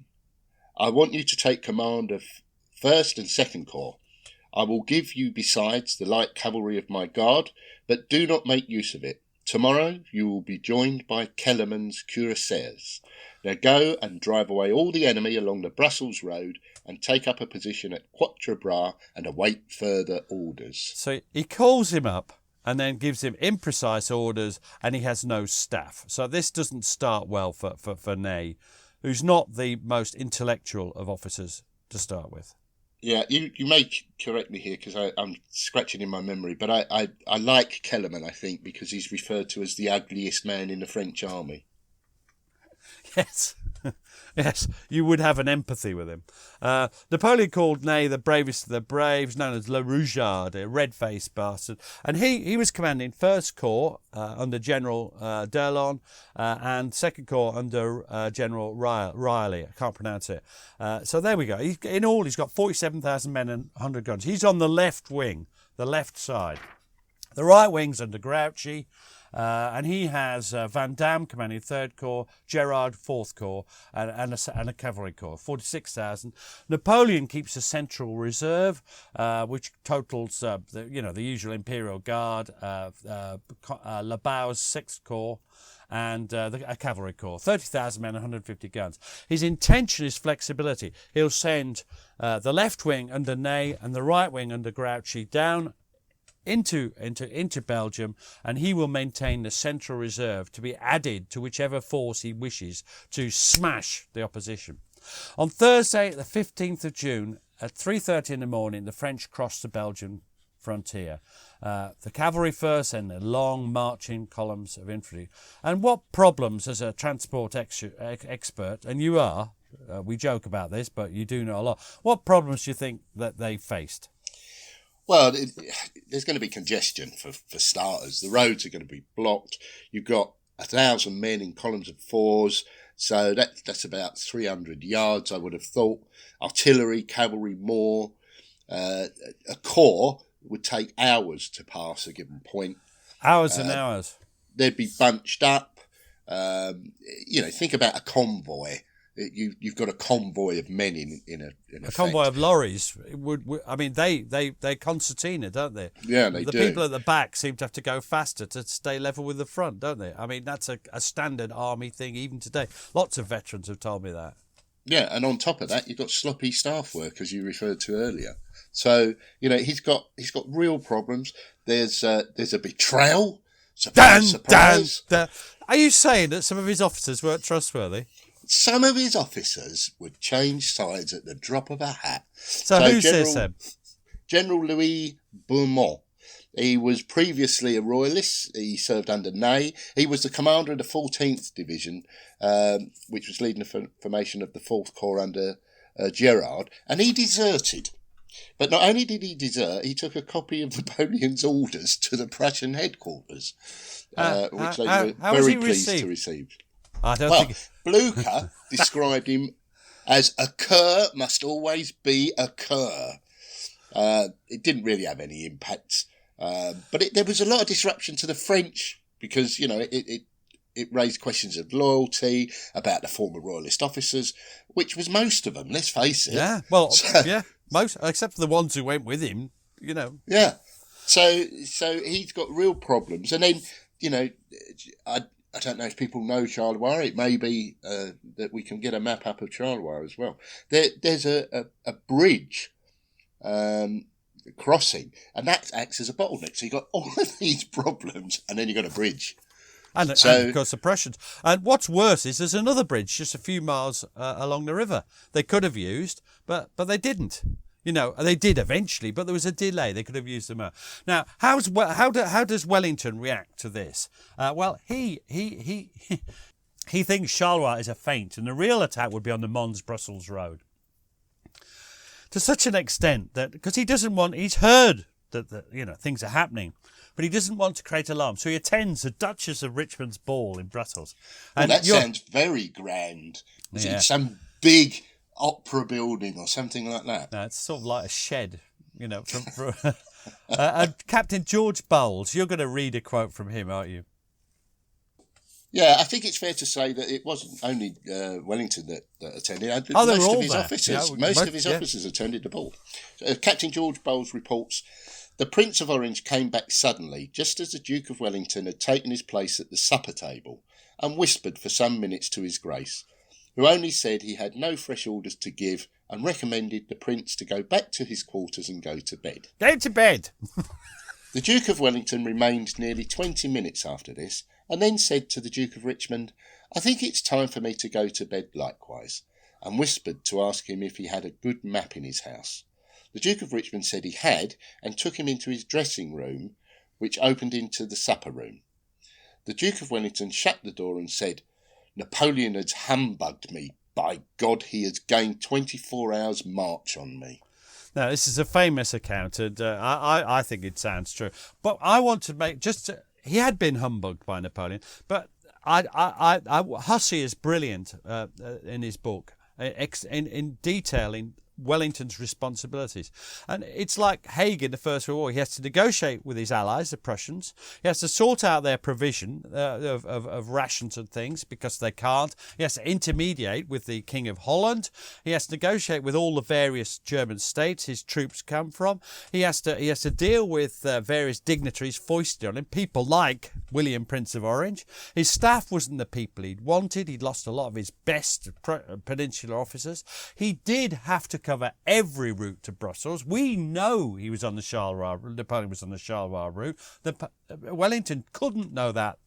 I want you to take command of 1st and 2nd Corps. I will give you besides the light cavalry of my guard, but do not make use of it. Tomorrow you will be joined by Kellerman's cuirassiers. Now go and drive away all the enemy along the Brussels road and take up a position at Quatre Bras and await further orders. So he calls him up and then gives him imprecise orders, and he has no staff. So this doesn't start well for Ney, who's not the most intellectual of officers to start with. Yeah, you may correct me here, because I'm scratching in my memory, but I like Kellerman, I think, because he's referred to as the ugliest man in the French army. Yes. Yes, you would have an empathy with him. Napoleon called Ney the bravest of the braves, known as Le Rougeard, a red-faced bastard. And he was commanding 1st Corps under General D'Erlon and 2nd Corps under General Riley. I can't pronounce it. So there we go. In all, he's got 47,000 men and 100 guns. He's on the left wing, the left side. The right wing's under Grouchy. And he has Van Damme commanding 3rd Corps, Gerard 4th Corps, and a cavalry corps, 46,000. Napoleon keeps a central reserve, which totals the usual Imperial Guard, Labau's 6th Corps, and a cavalry corps, 30,000 men, 150 guns. His intention is flexibility. He'll send the left wing under Ney and the right wing under Grouchy down into Belgium, and he will maintain the central reserve to be added to whichever force he wishes to smash the opposition. On Thursday, the 15th of June, at 3:30 in the morning, the French crossed the Belgian frontier. The cavalry first, and the long marching columns of infantry. And what problems, as a transport expert, and you are, we joke about this, but you do know a lot, what problems do you think that they faced? Well, there's going to be congestion for starters. The roads are going to be blocked. You've got 1,000 men in columns of fours, so that's about 300 yards, I would have thought. Artillery, cavalry, more. A corps would take hours to pass a given point. Hours and hours. they'd be bunched up. Think about a convoy. You've got a convoy of men in a convoy of lorries. They concertina, don't they? Yeah, they do. The people at the back seem to have to go faster to stay level with the front, don't they? I mean, that's a standard army thing even today. Lots of veterans have told me that. Yeah, and on top of that, you've got sloppy staff work, as you referred to earlier. So he's got real problems. There's a betrayal. Surprise. Are you saying that some of his officers weren't trustworthy? Some of his officers would change sides at the drop of a hat. So who's this then? General Louis Beaumont. He was previously a royalist. He served under Ney. He was the commander of the 14th Division, which was leading the formation of the 4th Corps under Gerard, and he deserted. But not only did he desert, he took a copy of Napoleon's orders to the Prussian headquarters, which they were very pleased to receive. Blucher described him as a cur must always be a cur. It didn't really have any impact, but there was a lot of disruption to the French because, it raised questions of loyalty about the former royalist officers, which was most of them, let's face it. Yeah, most, except for the ones who went with him, Yeah, so he's got real problems. And then, I don't know if people know Charleroi. It may be that we can get a map up of Charleroi as well. There's a bridge crossing, and that acts as a bottleneck. So you've got all of these problems, and then you've got a bridge. And of course, suppressions. And what's worse is there's another bridge just a few miles along the river they could have used, but they didn't. They did eventually, but there was a delay. They could have used them out. Now, how does Wellington react to this? He thinks Charleroi is a feint, and the real attack would be on the Mons-Brussels road. To such an extent that, because he's heard that things are happening, but he doesn't want to create alarm. So he attends the Duchess of Richmond's ball in Brussels. And that sounds very grand. Is it some big opera building or something like that? No, it's sort of like a shed, Captain George Bowles, you're going to read a quote from him, aren't you? Yeah, I think it's fair to say that it wasn't only Wellington that attended. They were all of his there. officers, most of his officers attended the ball. Captain George Bowles reports, the Prince of Orange came back suddenly, just as the Duke of Wellington had taken his place at the supper table, and whispered for some minutes to his Grace, who only said he had no fresh orders to give and recommended the Prince to go back to his quarters and go to bed. Go to bed! The Duke of Wellington remained nearly 20 minutes after this, and then said to the Duke of Richmond, I think it's time for me to go to bed likewise, and whispered to ask him if he had a good map in his house. The Duke of Richmond said he had, and took him into his dressing room, which opened into the supper room. The Duke of Wellington shut the door and said, Napoleon has humbugged me. By God, he has gained 24 hours' march on me. Now, this is a famous account, and I think it sounds true. But I want to make he had been humbugged by Napoleon, but Hussey is brilliant in his book in detailing Wellington's responsibilities. And it's like Haig in the First World War. He has to negotiate with his allies, the Prussians. He has to sort out their provision of rations and things because they can't. He has to intermediate with the King of Holland. He has to negotiate with all the various German states his troops come from. He has to deal with various dignitaries foisted on him, people like William, Prince of Orange. His staff wasn't the people he'd wanted. He'd lost a lot of his best peninsular officers. He did have to cover every route to Brussels. We know he was on the Charleroi. Napoleon was on the Charleroi route. Wellington couldn't know that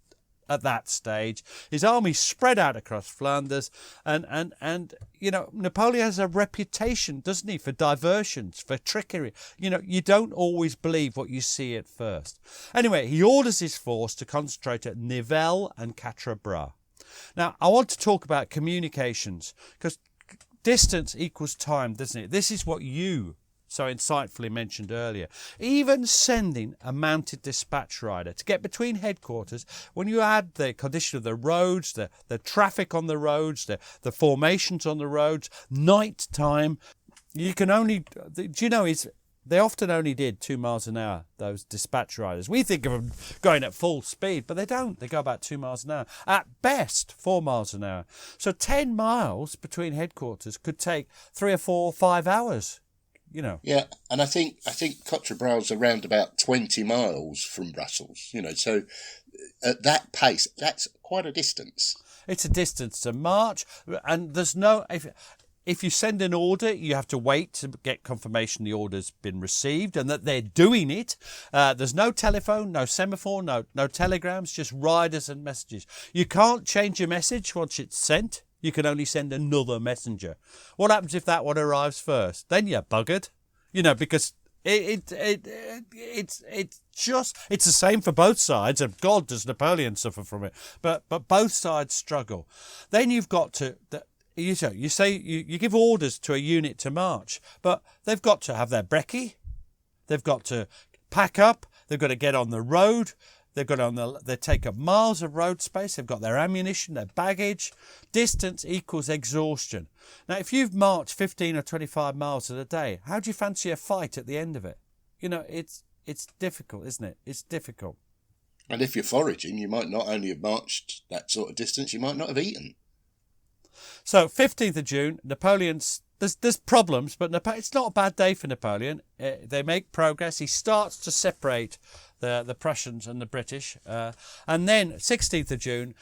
at that stage. His army spread out across Flanders, and Napoleon has a reputation, doesn't he, for diversions, for trickery. You don't always believe what you see at first. Anyway, he orders his force to concentrate at Nivelles and Quatre Bras. Now, I want to talk about communications, because distance equals time, doesn't it? This is what you so insightfully mentioned earlier. Even sending a mounted dispatch rider to get between headquarters, when you add the condition of the roads, the traffic on the roads, the formations on the roads, night time, you can only... Do you know, they often only did 2 miles an hour, those dispatch riders. We think of them going at full speed, but they don't. They go about 2 miles an hour. At best, 4 miles an hour. So 10 miles between headquarters could take 3 or 4 or 5 hours, you know. Yeah, and I think Quatre Bras are around about 20 miles from Brussels, you know, so at that pace, that's quite a distance. It's a distance to march, and there's no... If you send an order, you have to wait to get confirmation the order's been received and that they're doing it. There's no telephone, no semaphore, no telegrams, just riders and messages. You can't change your message once it's sent. You can only send another messenger. What happens if that one arrives first? Then you're buggered, you know, because it's the same for both sides, and God does Napoleon suffer from it. But both sides struggle. Then you've got to. You give orders to a unit to march, but they've got to have their brekkie, they've got to pack up, they've got to get on the road, they take up miles of road space, they've got their ammunition, their baggage. Distance equals exhaustion. Now, if you've marched 15 or 25 miles in a day, how do you fancy a fight at the end of it? You know, it's difficult, isn't it? It's difficult. And if you're foraging, you might not only have marched that sort of distance, you might not have eaten. So 15th of June, Napoleon's... There's problems, but it's not a bad day for Napoleon. They make progress. He starts to separate the Prussians and the British. And then 16th of June,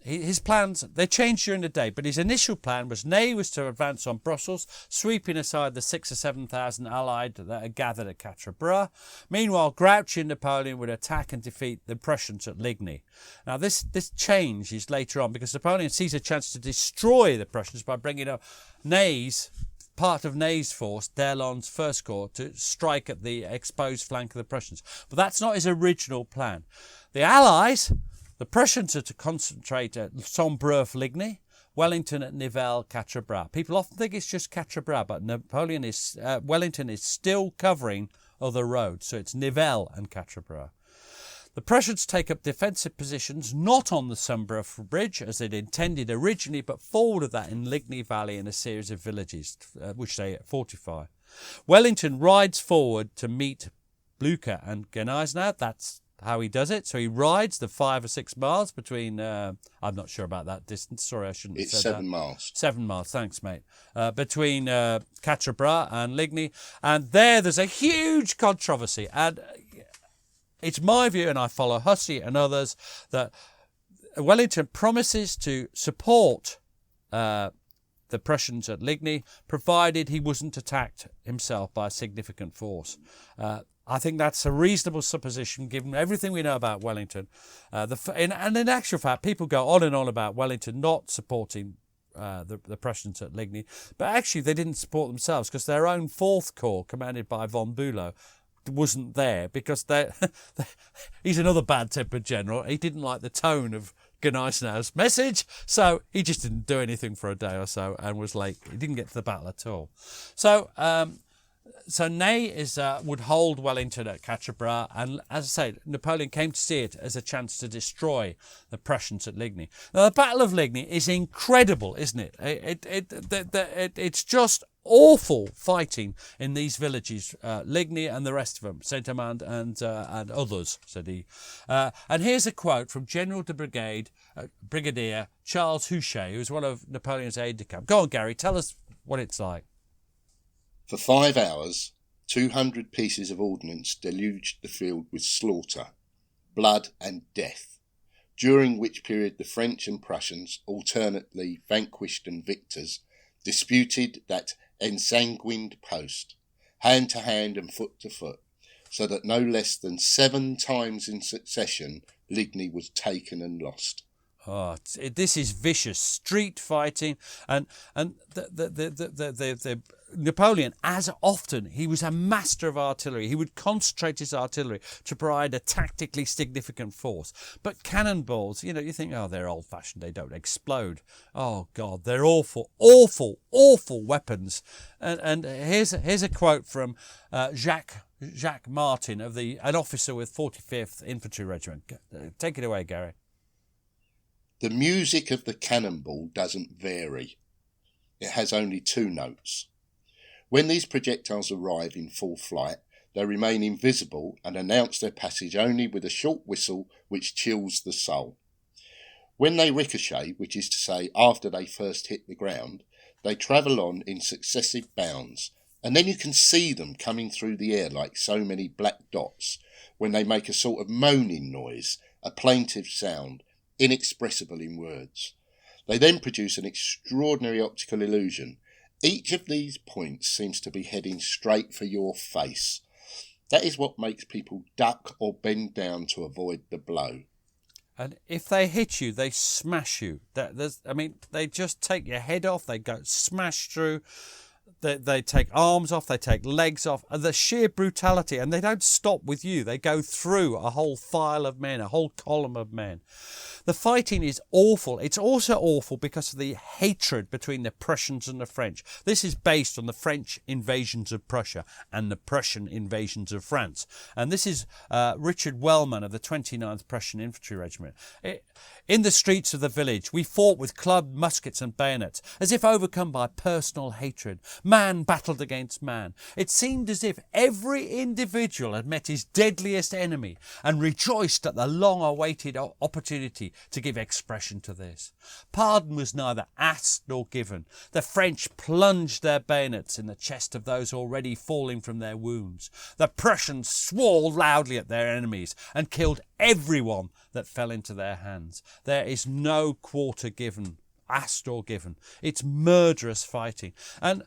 his plans, they changed during the day, but his initial plan was Ney was to advance on Brussels, sweeping aside the 6,000 or 7,000 allied that had gathered at Quatre Bras. Meanwhile, grouchy Napoleon would attack and defeat the Prussians at Ligny. Now, this change is later on because Napoleon sees a chance to destroy the Prussians by bringing up part of Ney's force, D'Erlon's First Corps, to strike at the exposed flank of the Prussians. But that's not his original plan. The Allies, the Prussians, are to concentrate at Sombref, Ligny, Wellington at Nivelles, Quatre Bras. People often think it's just Quatre Bras, but Wellington is still covering other roads, so it's Nivelles and Quatre Bras. The Prussians take up defensive positions not on the Sombref Bridge as they'd intended originally, but forward of that in Ligny Valley in a series of villages, which they fortify. Wellington rides forward to meet Blucher and Gneisenau. That's how he does it. So he rides the 5 or 6 miles between... I'm not sure about that distance. Sorry, I shouldn't have said that. It's 7 miles. 7 miles, thanks, mate. Between Quatre Bras and Ligny. And there's a huge controversy. And... it's my view, and I follow Hussey and others, that Wellington promises to support the Prussians at Ligny, provided he wasn't attacked himself by a significant force. I think that's a reasonable supposition, given everything we know about Wellington. And in actual fact, people go on and on about Wellington not supporting the Prussians at Ligny, but actually they didn't support themselves because their own 4th Corps, commanded by von Bülow, wasn't there because he's another bad-tempered general. He didn't like the tone of Gneisenau's message, so he just didn't do anything for a day or so and was late. He didn't get to the battle at all. So Ney would hold Wellington at Quatre Bras, and as I say, Napoleon came to see it as a chance to destroy the Prussians at Ligny. Now, the Battle of Ligny is incredible, isn't it? It's just awful fighting in these villages, Ligny and the rest of them, Saint-Amand and others, said he. And here's a quote from General de Brigade, Brigadier Charles Huchet, who's one of Napoleon's aides-de-camp. Go on, Gary, tell us what it's like. For 5 hours, 200 pieces of ordnance deluged the field with slaughter, blood and death, during which period the French and Prussians, alternately vanquished and victors, disputed that ensanguined post, hand to hand and foot to foot, so that no less than 7 times in succession Ligny was taken and lost. Oh, this is vicious street fighting, and the Napoleon, as often, he was a master of artillery. He would concentrate his artillery to provide a tactically significant force. But cannonballs, you think, oh, they're old-fashioned, they don't explode. Oh God, they're awful, awful, awful weapons. And here's a quote from Jacques Martin, an officer with 45th Infantry Regiment. Take it away, Gary. The music of the cannonball doesn't vary. It has only 2 notes. When these projectiles arrive in full flight, they remain invisible and announce their passage only with a short whistle which chills the soul. When they ricochet, which is to say after they first hit the ground, they travel on in successive bounds, and then you can see them coming through the air like so many black dots when they make a sort of moaning noise, a plaintive sound, inexpressible in words. They then produce an extraordinary optical illusion. Each of these points seems to be heading straight for your face. That is what makes people duck or bend down to avoid the blow. And if they hit you, they smash you. They just take your head off. They go smash through. They take arms off. They take legs off. And the sheer brutality. And they don't stop with you. They go through a whole file of men, a whole column of men. The fighting is awful. It's also awful because of the hatred between the Prussians and the French. This is based on the French invasions of Prussia and the Prussian invasions of France. And this is Richard Wellman of the 29th Prussian Infantry Regiment. In the streets of the village, we fought with clubbed muskets and bayonets, as if overcome by personal hatred. Man battled against man. It seemed as if every individual had met his deadliest enemy and rejoiced at the long-awaited opportunity to give expression to this. Pardon was neither asked nor given. The French plunged their bayonets in the chest of those already falling from their wounds. The Prussians swore loudly at their enemies and killed everyone that fell into their hands. There is no quarter given, asked or given. It's murderous fighting. And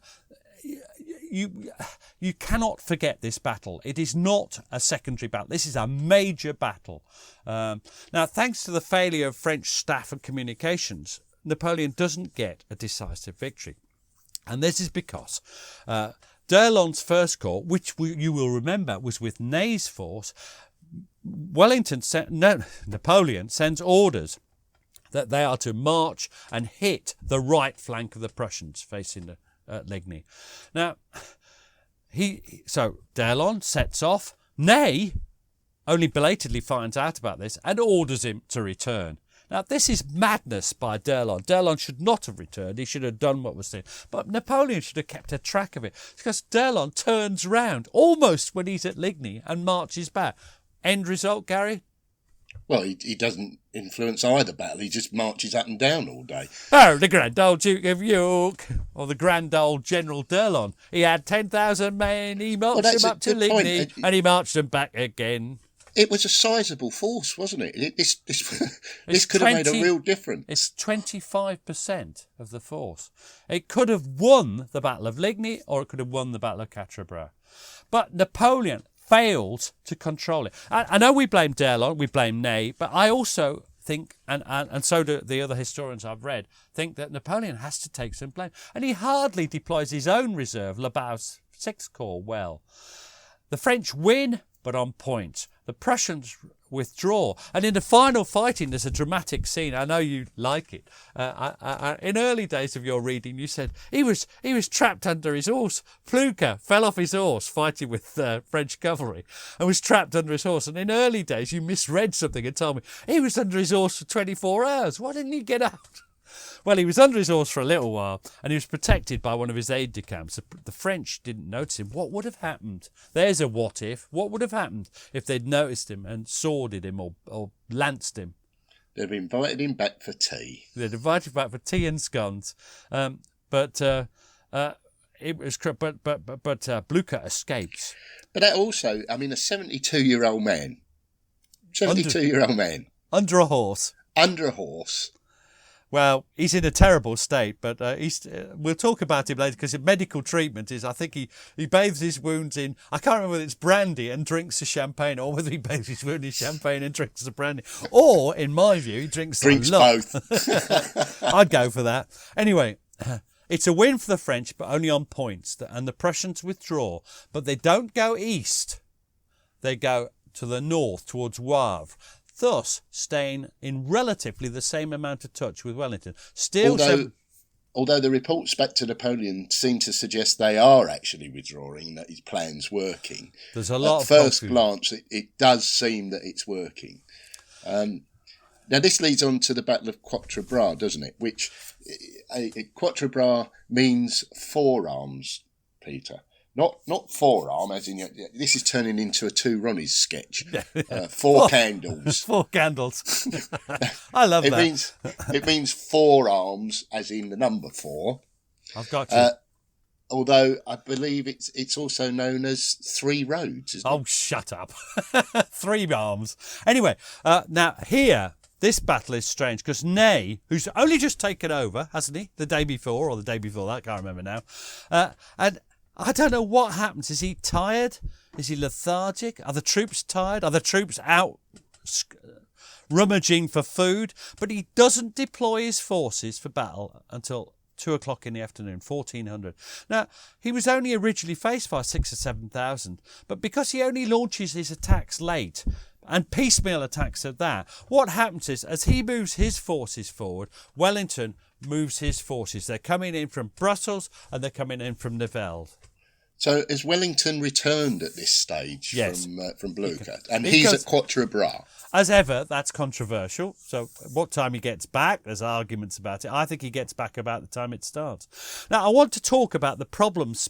you cannot forget this battle. It is not a secondary battle. This is a major battle. Now, thanks to the failure of French staff and communications, Napoleon doesn't get a decisive victory. And this is because d'Erlon's First Corps, which you will remember was with Ney's force, Napoleon sends orders that they are to march and hit the right flank of the Prussians facing Ligny. Now, d'Erlon sets off. Ney only belatedly finds out about this and orders him to return. Now, this is madness by d'Erlon. D'Erlon should not have returned. He should have done what was done. But Napoleon should have kept a track of it, because d'Erlon turns round almost when he's at Ligny and marches back. End result, Gary? Well, he doesn't influence either battle. He just marches up and down all day. Oh, the grand old Duke of York, or the grand old General d'Erlon. He had 10,000 men. He marched them up to Ligny, and he marched them back again. It was a sizable force, wasn't it? This could have made a real difference. It's 25% of the force. It could have won the Battle of Ligny, or it could have won the Battle of Quatre Bras. But Napoleon failed to control it. I know we blame d'Erlon, we blame Ney, but I also think, and so do the other historians I've read, think that Napoleon has to take some blame. And he hardly deploys his own reserve, Lobau's Sixth Corps, well. The French win, but on point. The Prussians withdraw. And in the final fighting, there's a dramatic scene. I know you like it. In early days of your reading, you said he was trapped under his horse. Pflücker fell off his horse fighting with French cavalry and was trapped under his horse. And in early days, you misread something and told me he was under his horse for 24 hours. Why didn't he get out? Well, he was under his horse for a little while, and he was protected by one of his aides-de-camp. The French didn't notice him. What would have happened? There's a what-if. What would have happened if they'd noticed him and sworded him or lanced him? They'd have invited him back for tea. They'd invited him back for tea and scones. But Blücher escapes. But that also, I mean, a 72-year-old man. 72-year-old man. Under a horse. Under a horse. Well, he's in a terrible state, but we'll talk about him later, because medical treatment is, I think he bathes his wounds in, I can't remember whether it's brandy and drinks the champagne, or whether he bathes his wound in champagne and drinks the brandy. Or, in my view, he drinks both. I'd go for that. Anyway, it's a win for the French, but only on points, and the Prussians withdraw. But they don't go east. They go to the north, towards Wavre, thus staying in relatively the same amount of touch with Wellington. Although the reports back to Napoleon seem to suggest they are actually withdrawing, that his plan's working. There's a lot at first glance, it does seem that it's working. Now, this leads on to the Battle of Quatre Bras, doesn't it? Which, Quatre Bras means forearms. Peter. Not forearm, as in this is turning into a Two Ronnies sketch. Four candles. 4 candles. I love that. It means forearms, as in the number 4. I've got you. Although I believe it's also known as 3 roads, isn't it? Oh, shut up. 3 arms. Anyway, now here, this battle is strange because Ney, who's only just taken over, hasn't he? The day before or the day before that, I can't remember now. And I don't know what happens. Is he tired? Is he lethargic? Are the troops tired? Are the troops out rummaging for food? But he doesn't deploy his forces for battle until 2 o'clock in the afternoon, 1400. Now, he was only originally faced by 6,000 or 7,000, but because he only launches his attacks late, and piecemeal attacks at that, what happens is, as he moves his forces forward, Wellington moves his forces. They're coming in from Brussels and they're coming in from Nivelles. So has Wellington returned at this stage Yes. from Blucher? And he's at Quatre Bras. As ever, that's controversial. So what time he gets back, there's arguments about it. I think he gets back about the time it starts. Now, I want to talk about the problems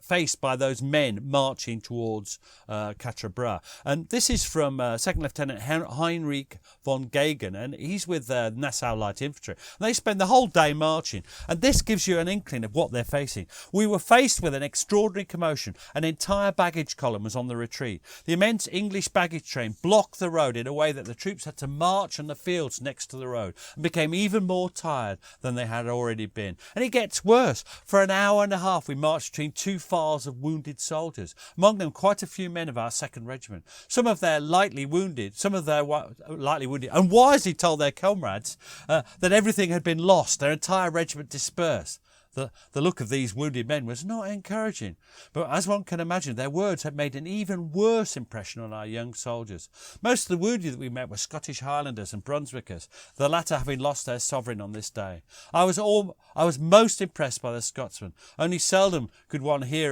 faced by those men marching towards Quatre Bras. And this is from Second Lieutenant Heinrich von Gegen, and he's with Nassau Light Infantry. And they spend the whole day marching, and this gives you an inkling of what they're facing. We were faced with an extraordinary commotion. An entire baggage column was on the retreat. The immense English baggage train blocked the road in a way that the troops had to march on the fields next to the road and became even more tired than they had already been. And it gets worse. For an hour and a half, we marched between 2 files of wounded soldiers, among them quite a few men of our 2nd Regiment. Some of their lightly wounded, and wisely told their comrades that everything had been lost, their entire regiment dispersed. The look of these wounded men was not encouraging, but as one can imagine, their words had made an even worse impression on our young soldiers. Most of the wounded that we met were Scottish Highlanders and Brunswickers, the latter having lost their sovereign on this day. I was most impressed by the Scotsmen. Only seldom could one hear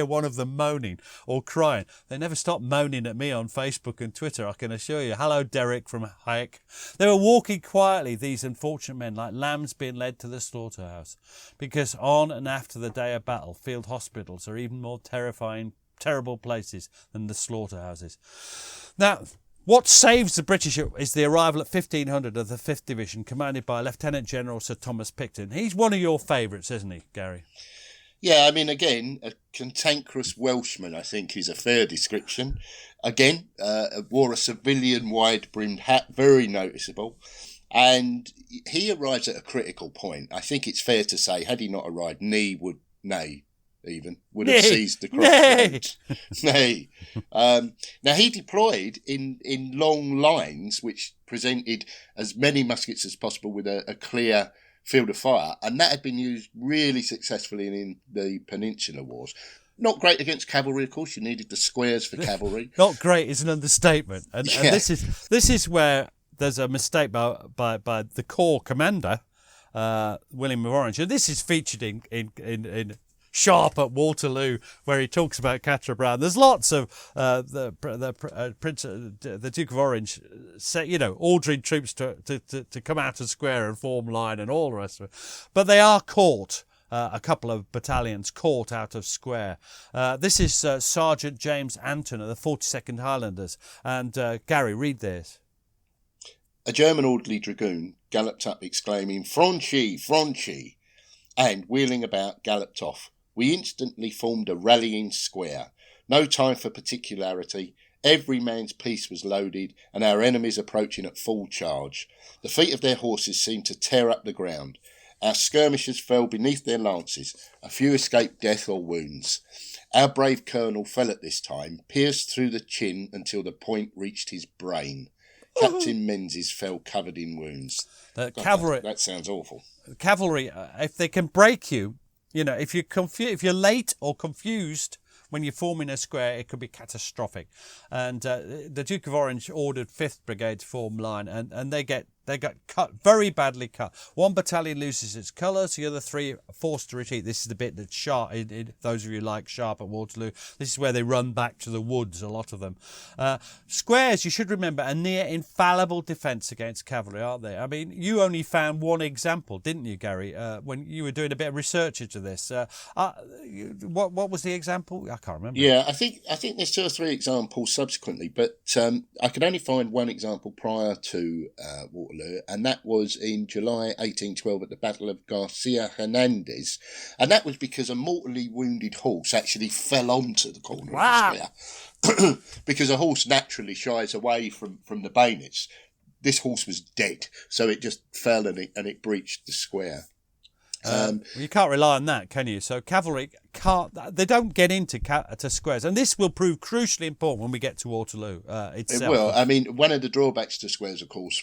one of them moaning or crying. They never stopped moaning at me on Facebook and Twitter, I can assure you. Hello, Derek from Hayek. They were walking quietly, these unfortunate men, like lambs being led to the slaughterhouse, because on and after the day of battle, field hospitals are even more terrible places than the slaughterhouses. Now, what saves the British is the arrival at 1500 of the 5th Division, commanded by Lieutenant General Sir Thomas Picton. He's one of your favourites, isn't he, Gary? Yeah, I mean, again, a cantankerous Welshman, I think, is a fair description. Again, wore a civilian wide-brimmed hat, very noticeable. And he arrives at a critical point. I think it's fair to say, had he not arrived, Ney would have seized the crossroads. Ney. Now, he deployed in long lines, which presented as many muskets as possible with a clear field of fire. And that had been used really successfully in the Peninsular Wars. Not great against cavalry, of course. You needed the squares for cavalry. Not great is an understatement. And this is where there's a mistake by the corps commander, William of Orange. And this is featured in Sharp at Waterloo, where he talks about Quatre Bras. There's lots of the Duke of Orange, ordering troops to come out of square and form line and all the rest of it. But they are caught. A couple of battalions caught out of square. This is Sergeant James Anton of the 42nd Highlanders. And Gary, read this. A German orderly dragoon galloped up exclaiming, "Franchi, Franchi!" and, wheeling about, galloped off. We instantly formed a rallying square. No time for particularity. Every man's piece was loaded, and our enemies approaching at full charge. The feet of their horses seemed to tear up the ground. Our skirmishers fell beneath their lances. A few escaped death or wounds. Our brave colonel fell at this time, pierced through the chin until the point reached his brain. Captain Menzies fell covered in wounds. Cavalry. That sounds awful. Cavalry, if they can break you, if you're late or confused when you're forming a square, it could be catastrophic. And the Duke of Orange ordered 5th Brigade to form line, and they get They got cut, very badly cut. One battalion loses its colours, the other three are forced to retreat. This is the bit that's sharp. Those of you who like sharp at Waterloo, this is where they run back to the woods, a lot of them. Squares, you should remember, are near infallible defence against cavalry, aren't they? I mean, you only found one example, didn't you, Gary, when you were doing a bit of research into this? What was the example? I can't remember. Yeah, I think there's 2 or 3 examples subsequently, but I could only find one example prior to Waterloo, and that was in July 1812 at the Battle of Garcia Hernandez, and that was because a mortally wounded horse actually fell onto the corner of the square. Because a horse naturally shies away from the bayonets. This horse was dead, so it just fell and it breached the square. You can't rely on that, can you? So cavalry they don't get into to squares, and this will prove crucially important when we get to Waterloo itself. It will. I mean, one of the drawbacks to squares, of course,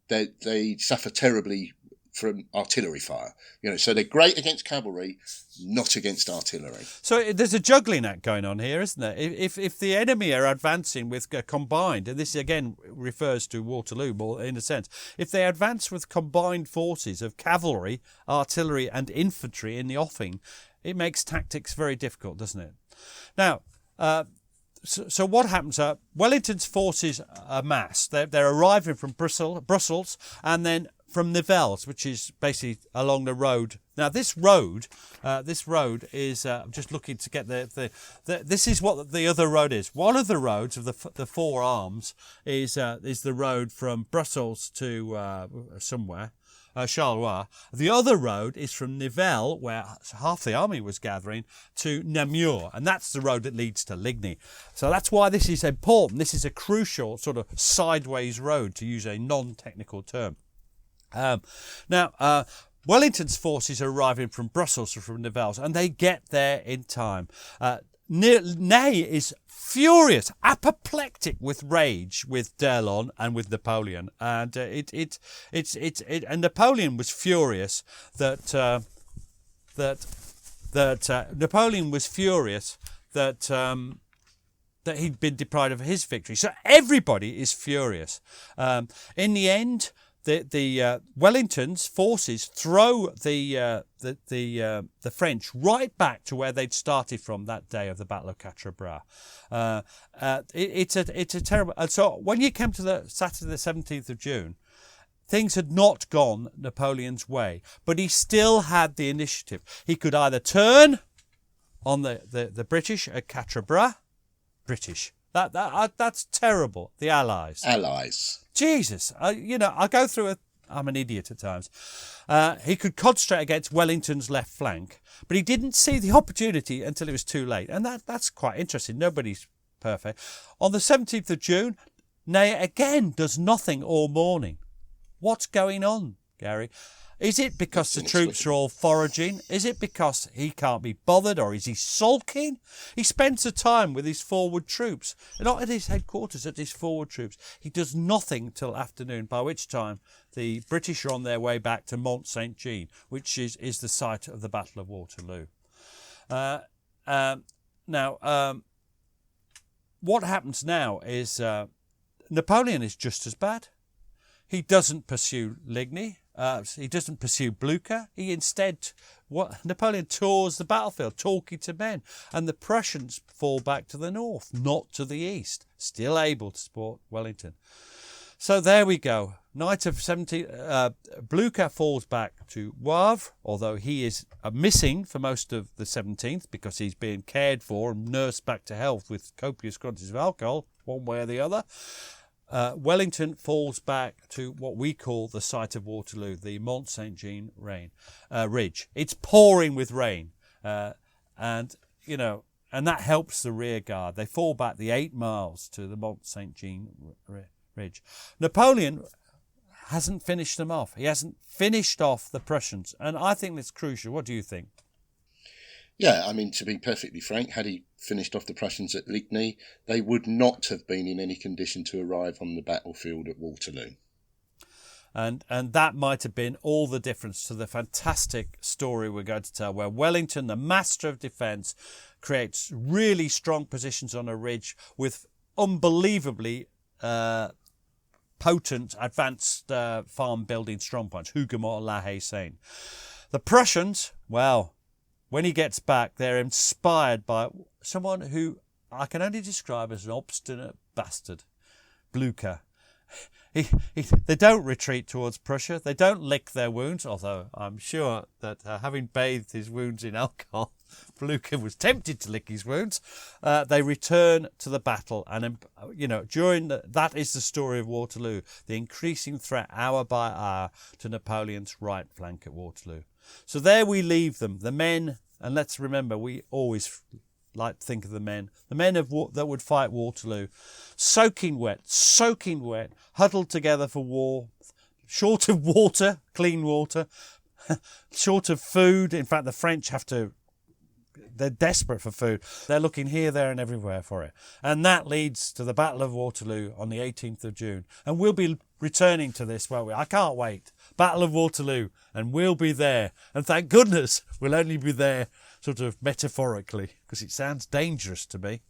they suffer terribly from artillery fire. So they're great against cavalry, not against artillery. So there's a juggling act going on here, isn't there? If the enemy are advancing with combined, and this again refers to Waterloo more in a sense, if they advance with combined forces of cavalry, artillery and infantry in the offing, it makes tactics very difficult, doesn't it? Now, so what happens? Wellington's forces are massed. They're arriving from Brussels, and then from Nivelles, which is basically along the road. Now, this road is I'm just looking to get this is what the other road is. One of the roads of the 4 arms is the road from Brussels to somewhere. Charleroi. The other road is from Nivelles, where half the army was gathering, to Namur, and that's the road that leads to Ligny. So that's why this is important. This is a crucial sort of sideways road, to use a non-technical term. Now, Wellington's forces are arriving from Brussels or from Nivelles, and they get there in time. Ney is furious, apoplectic with rage with D'Erlon and with Napoleon, and and Napoleon was furious that he'd been deprived of his victory. So everybody is furious. In the end, the Wellington's forces throw the French right back to where they'd started from that day of the Battle of Quatre Bras. It's a terrible. And so when you came to the Saturday the 17th of June, things had not gone Napoleon's way, but he still had the initiative. He could either turn on the British at Quatre Bras, British. That's terrible. The Allies. Jesus, I go through I'm an idiot at times. He could concentrate against Wellington's left flank, but he didn't see the opportunity until it was too late. And that's quite interesting. Nobody's perfect. On the 17th of June, Ney again does nothing all morning. What's going on, Gary? Is it because the troops are all foraging? Is it because he can't be bothered, or is he sulking? He spends the time with his forward troops, not at his headquarters, at his forward troops. He does nothing till afternoon, by which time the British are on their way back to Mont Saint-Jean, which is the site of the Battle of Waterloo. Now, what happens now is Napoleon is just as bad. He doesn't pursue Ligny. He doesn't pursue Blucher. He instead, Napoleon tours the battlefield, talking to men, and the Prussians fall back to the north, not to the east, still able to support Wellington. So there we go. Night of 17, Blucher falls back to Wavre, although he is missing for most of the 17th because he's being cared for and nursed back to health with copious quantities of alcohol, one way or the other. Wellington falls back to what we call the site of Waterloo, the Mont Saint-Jean ridge. It's pouring with rain, and that helps the rear guard. They fall back the 8 miles to the Mont Saint-Jean ridge. Napoleon hasn't finished them off. He hasn't finished off the Prussians, and I think that's crucial. What do you think? Yeah, I mean, to be perfectly frank, had he finished off the Prussians at Ligny, they would not have been in any condition to arrive on the battlefield at Waterloo. And that might have been all the difference to the fantastic story we're going to tell, where Wellington, the master of defence, creates really strong positions on a ridge with unbelievably potent, advanced farm building strongpoints, Huguemont and La Haye-Sainte. The Prussians, well, when he gets back, they're inspired by someone who I can only describe as an obstinate bastard, Blücher. They don't retreat towards Prussia. They don't lick their wounds, although I'm sure that having bathed his wounds in alcohol, Blücher was tempted to lick his wounds. They return to the battle, and that is the story of Waterloo, the increasing threat hour by hour to Napoleon's right flank at Waterloo. So there we leave them, the men, and let's remember, we always like to think of the men that would fight Waterloo, soaking wet, huddled together for war, short of water, clean water, short of food. In fact, the French they're desperate for food. They're looking here, there and everywhere for it. And that leads to the Battle of Waterloo on the 18th of June. And we'll be returning to this, won't we? I can't wait. Battle of Waterloo. And we'll be there. And thank goodness we'll only be there sort of metaphorically, because it sounds dangerous to me.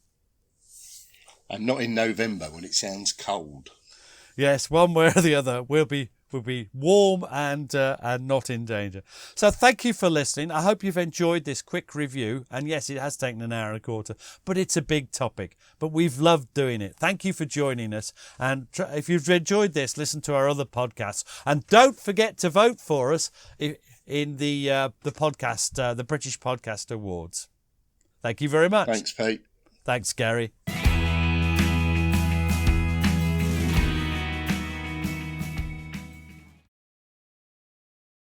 And not in November when it sounds cold. Yes, one way or the other, we'll be warm and not in danger. So thank you for listening. I hope you've enjoyed this quick review. And yes, it has taken an hour and a quarter, but it's a big topic. But we've loved doing it. Thank you for joining us. And if you've enjoyed this, listen to our other podcasts. And don't forget to vote for us in the podcast, the British Podcast Awards. Thank you very much. Thanks, Pete. Thanks, Gary.